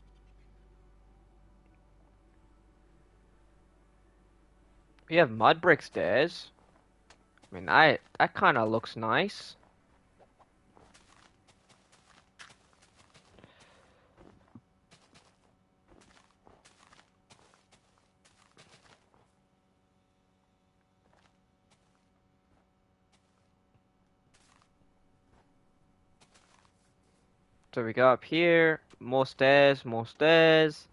We have mud brick stairs. I mean, that kind of looks nice. So we go up here, more stairs, more stairs.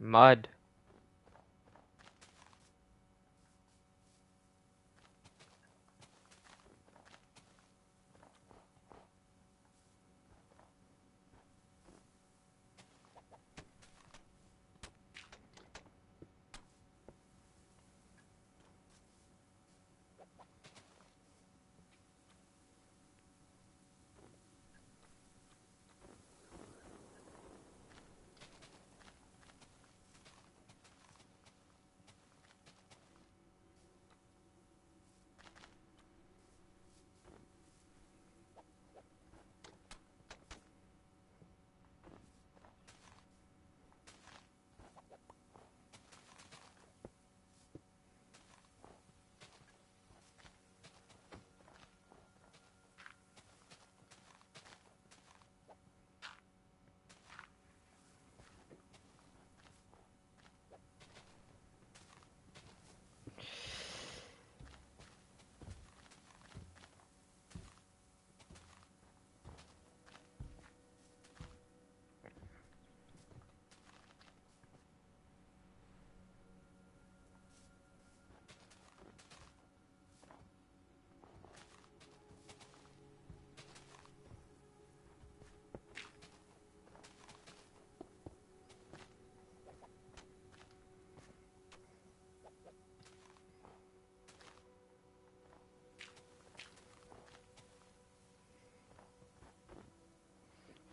Mud.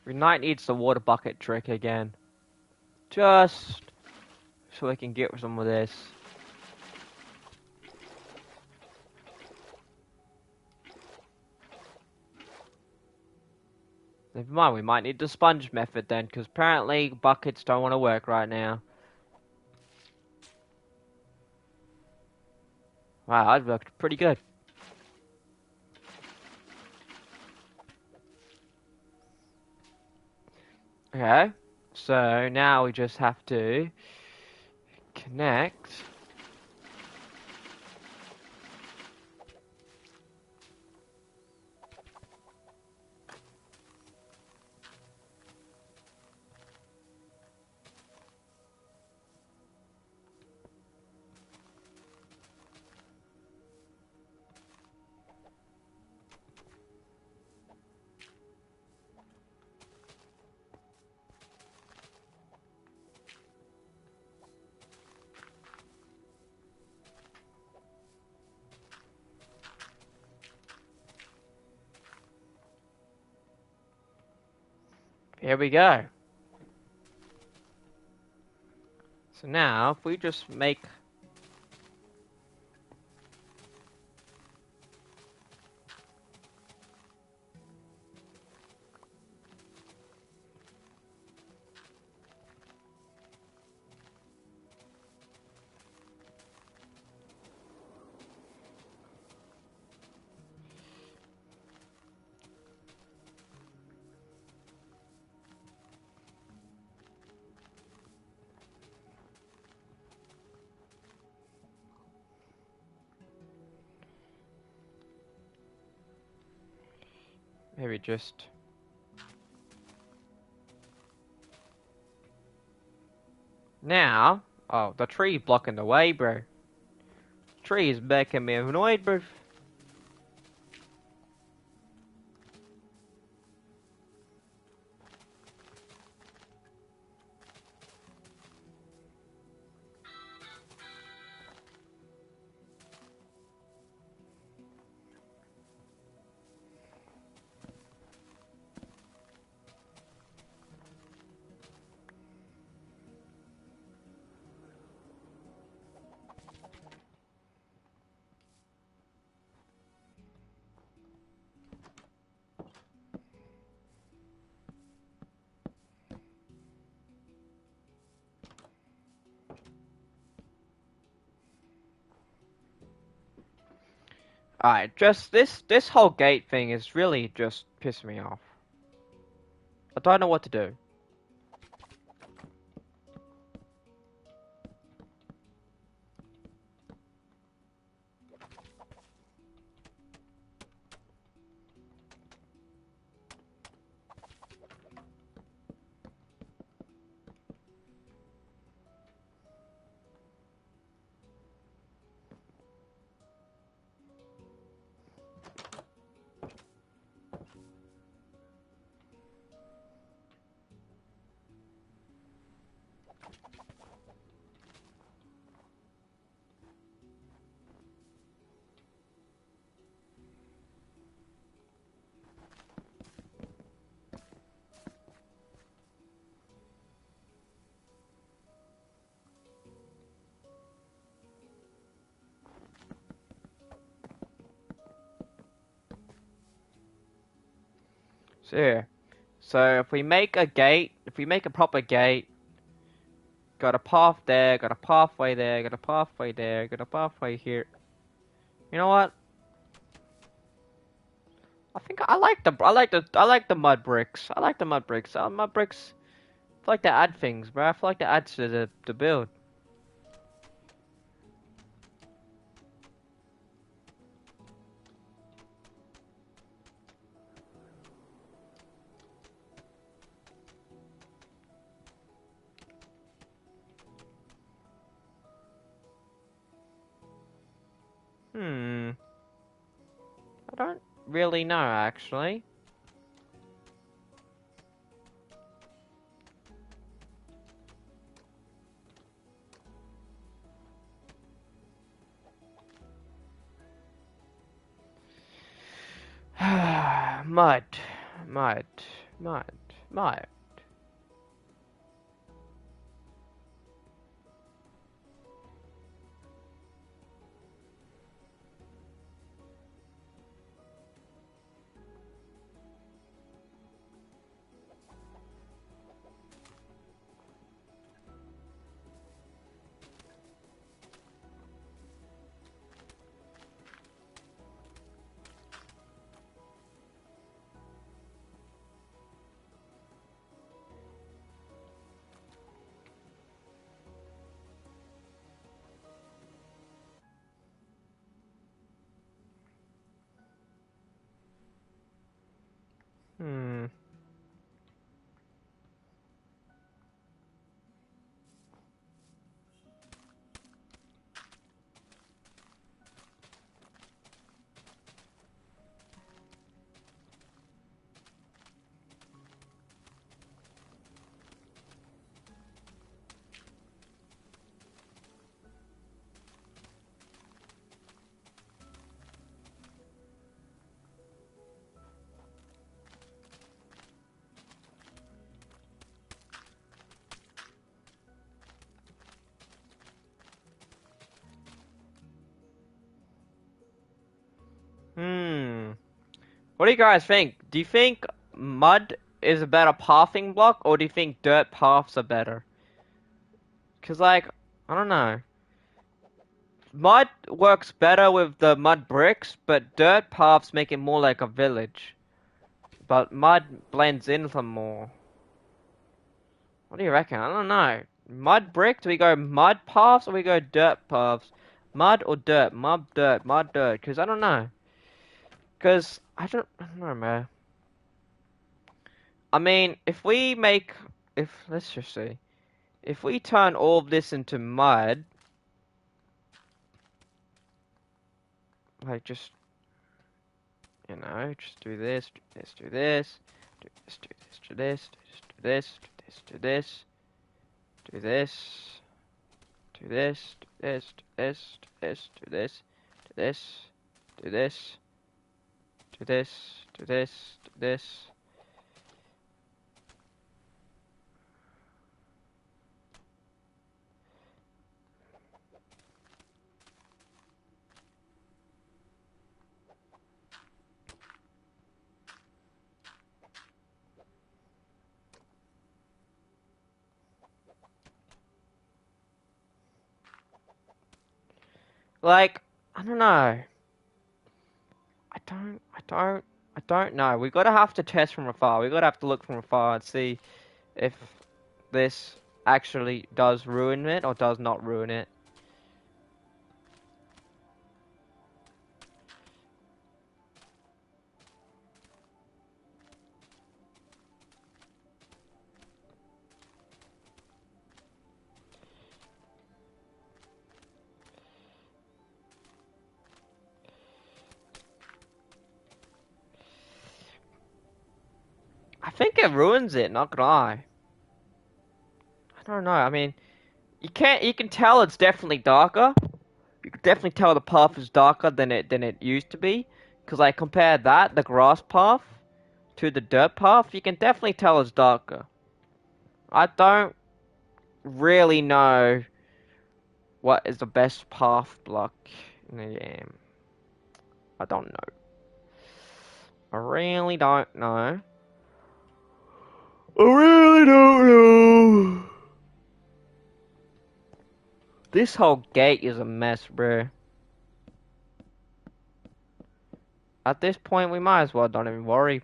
We might need the water bucket trick again. Just so we can get some of this. Never mind, we might need the sponge method then, because apparently buckets don't want to work right now. Wow, that worked pretty good. Okay, so now we just have to connect. Here we go. So now, if we just make... Maybe just... Now... Oh, the tree blocking the way, bro. Tree is making me annoyed, bro. Alright, just this whole gate thing is really just pissing me off. I don't know what to do. So here. So if we make a gate, if we make a proper gate, got a path there, got a pathway there, got a pathway there, got a pathway here. You know what? I think I like the mud bricks. I like the mud bricks. Mud bricks. I feel like they add things, bro. I feel like they add to the build. Hmm. I don't really know actually. Mud, mud, mud, mud. What do you guys think? Do you think mud is a better pathing block, or do you think dirt paths are better? Cause like, I don't know. Mud works better with the mud bricks, but dirt paths make it more like a village. But mud blends in some more. What do you reckon? I don't know. Mud brick? Do we go mud paths or we go dirt paths? Mud or dirt? Mud dirt, mud dirt. Cause I don't know. Cause I don't know, man. I mean, let's just see. If we turn all of this into mud, like just, just do this, do this, do this, do this, do this, do this, do this, do this, do this, do this, do this, do this, do this, do this, do this, do this, do this, do this, do this. Like, I don't know. I don't know. We gotta have to test from afar. We gotta have to look from afar and see if this actually does ruin it or does not ruin it. I think it ruins it, not gonna lie. I don't know. I mean, you can tell it's definitely darker. You can definitely tell the path is darker than it used to be. Cause I compare that, the grass path, to the dirt path, you can definitely tell it's darker. I don't really know what is the best path block in the game. I don't know. I really don't know. I really don't know. This whole gate is a mess, bruh. At this point, we might as well don't even worry.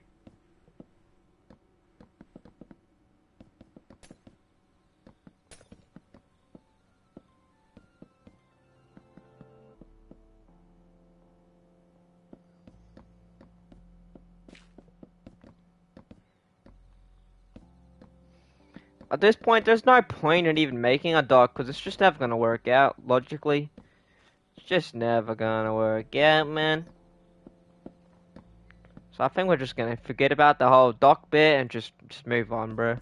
At this point, there's no point in even making a dock, because it's just never gonna work out, logically. It's just never gonna work out, man. So I think we're just gonna forget about the whole dock bit and just move on, bro.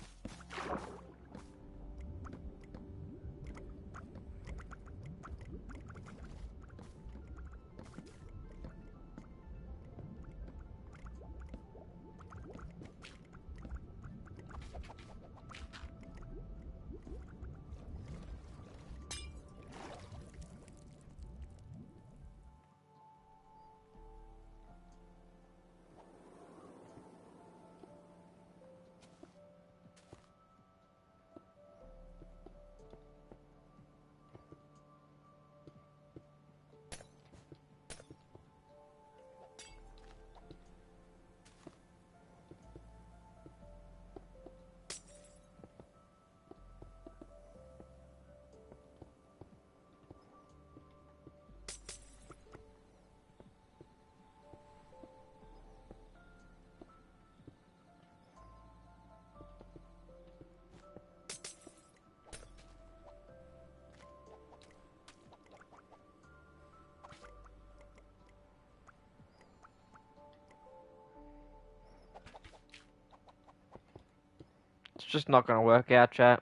It's just not gonna work out, chat.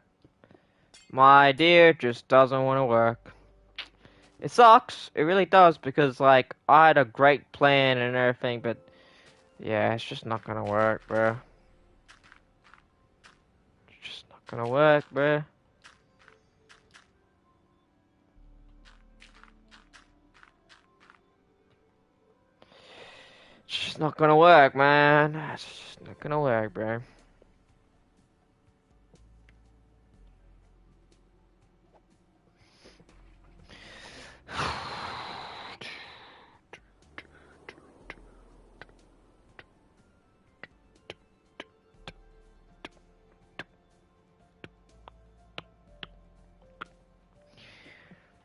My idea just doesn't want to work. It sucks. It really does, because, like, I had a great plan and everything, but yeah, it's just not gonna work, bro. It's just not gonna work, bro. It's just not gonna work, man. It's just not gonna work, bro.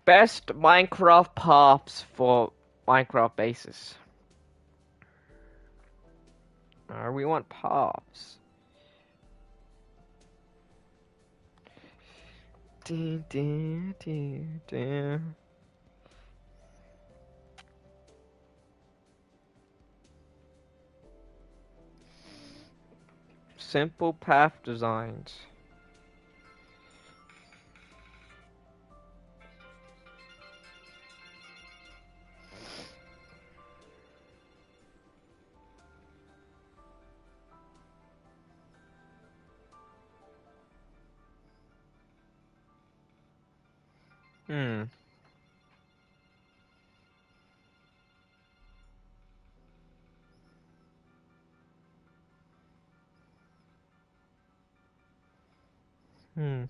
Best Minecraft paths for Minecraft bases. We want paths. Dun, dun, dun, dun. Simple path designs. Hmm. Hmm.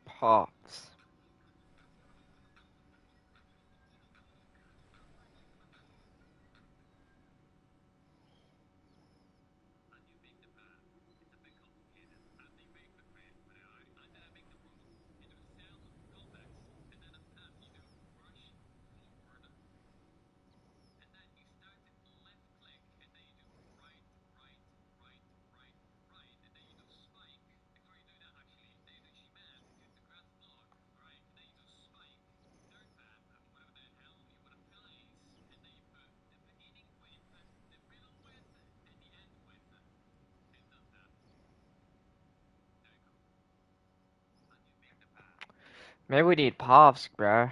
Paths. Maybe we need paths, bro.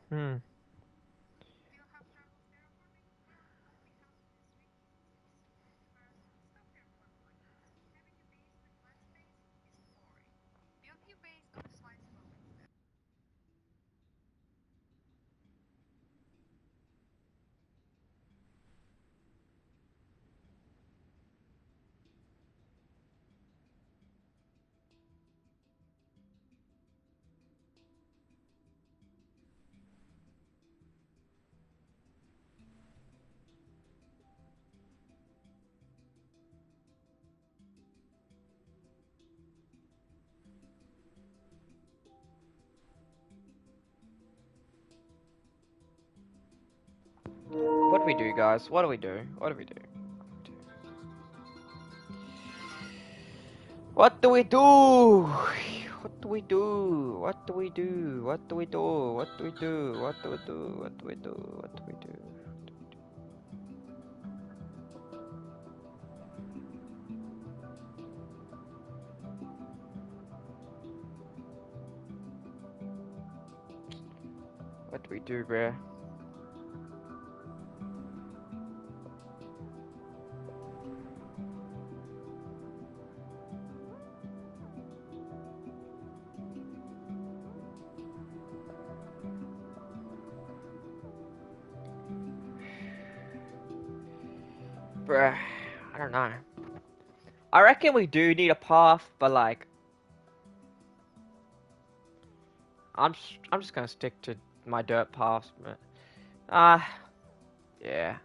Hmm. What do we do, guys? What do we do? What do we do? What do we do? What do we do? What do we do? What do we do? What do we do? What do we do? What do we do? What do we do? What do we do, bruh? Bruh, I don't know. I reckon we do need a path, but like, I'm just gonna stick to my dirt paths, man. Yeah.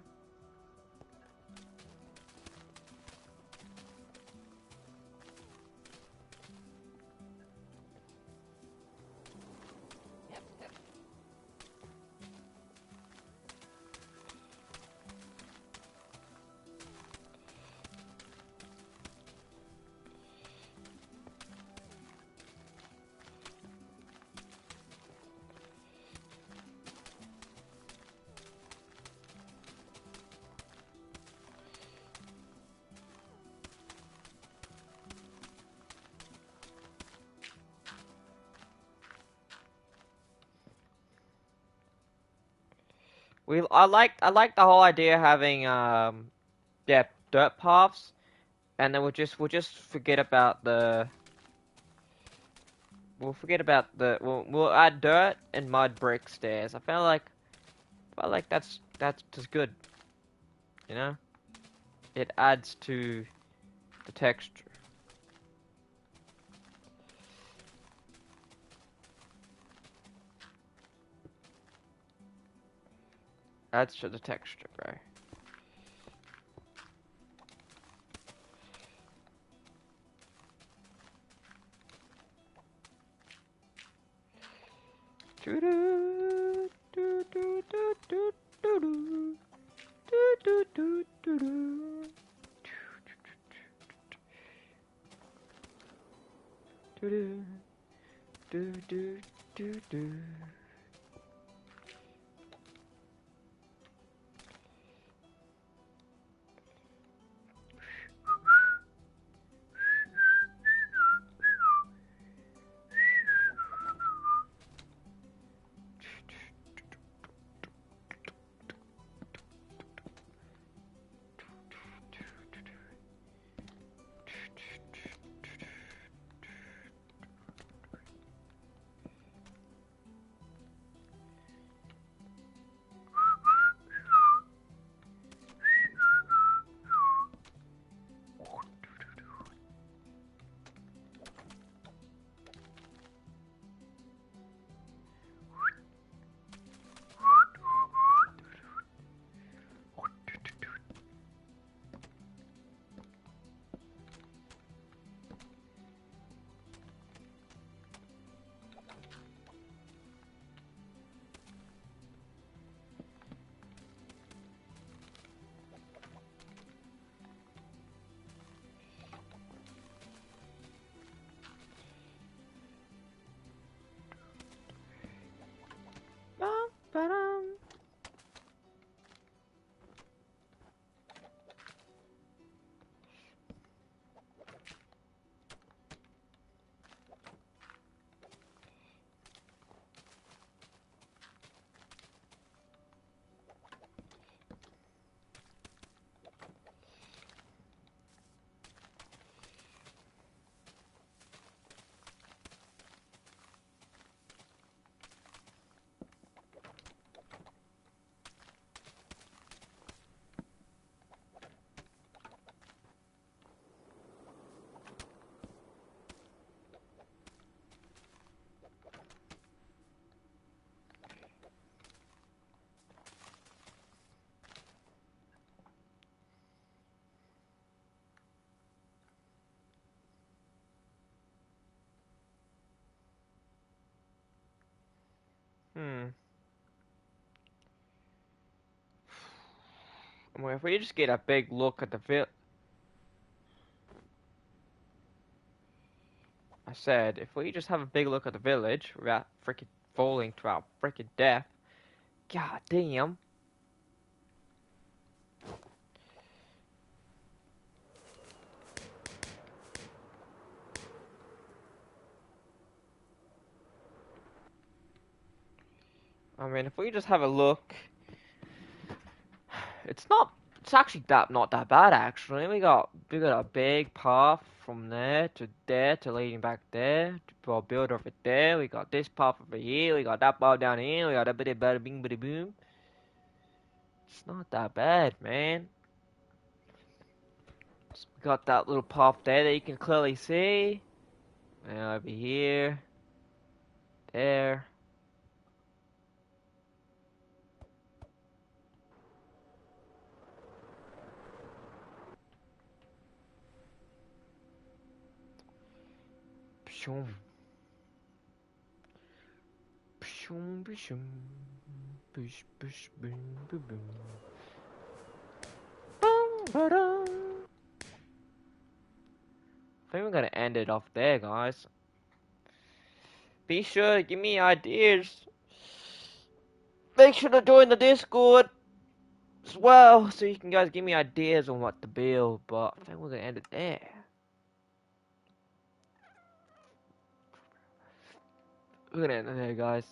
I like the whole idea of having yeah, dirt paths, and then we'll just forget about the we'll add dirt and mud brick stairs. I feel like that's just good, you know? It adds to the texture. Adds to the texture, bro. Doo-doo, doo-doo, doo-doo, doo-doo, doo-doo, doo-doo, doo-doo, doo-doo, doo-doo. Bum, ba-dum. Hmm. Well, if we just get a big look at the I said, if we just have a big look at the village without freaking falling to our freaking death, god damn. I mean, if we just have a look, it's actually not that bad actually. We got a big path from there to leading back there to our build over there. We got this path over here. We got that path down here. We got a bitty bada bing bitty boom. It's not that bad, man. So we got that little path there that you can clearly see. And over here, there. Pshum. Pshum, pshum. Push, push, boom, boom, boom. Boom, ba-dum. I think we're gonna end it off there, guys. Be sure to give me ideas. Make sure to join the Discord as well, so you can guys give me ideas on what to build. But I think we're gonna end it there. We're gonna end it there, guys.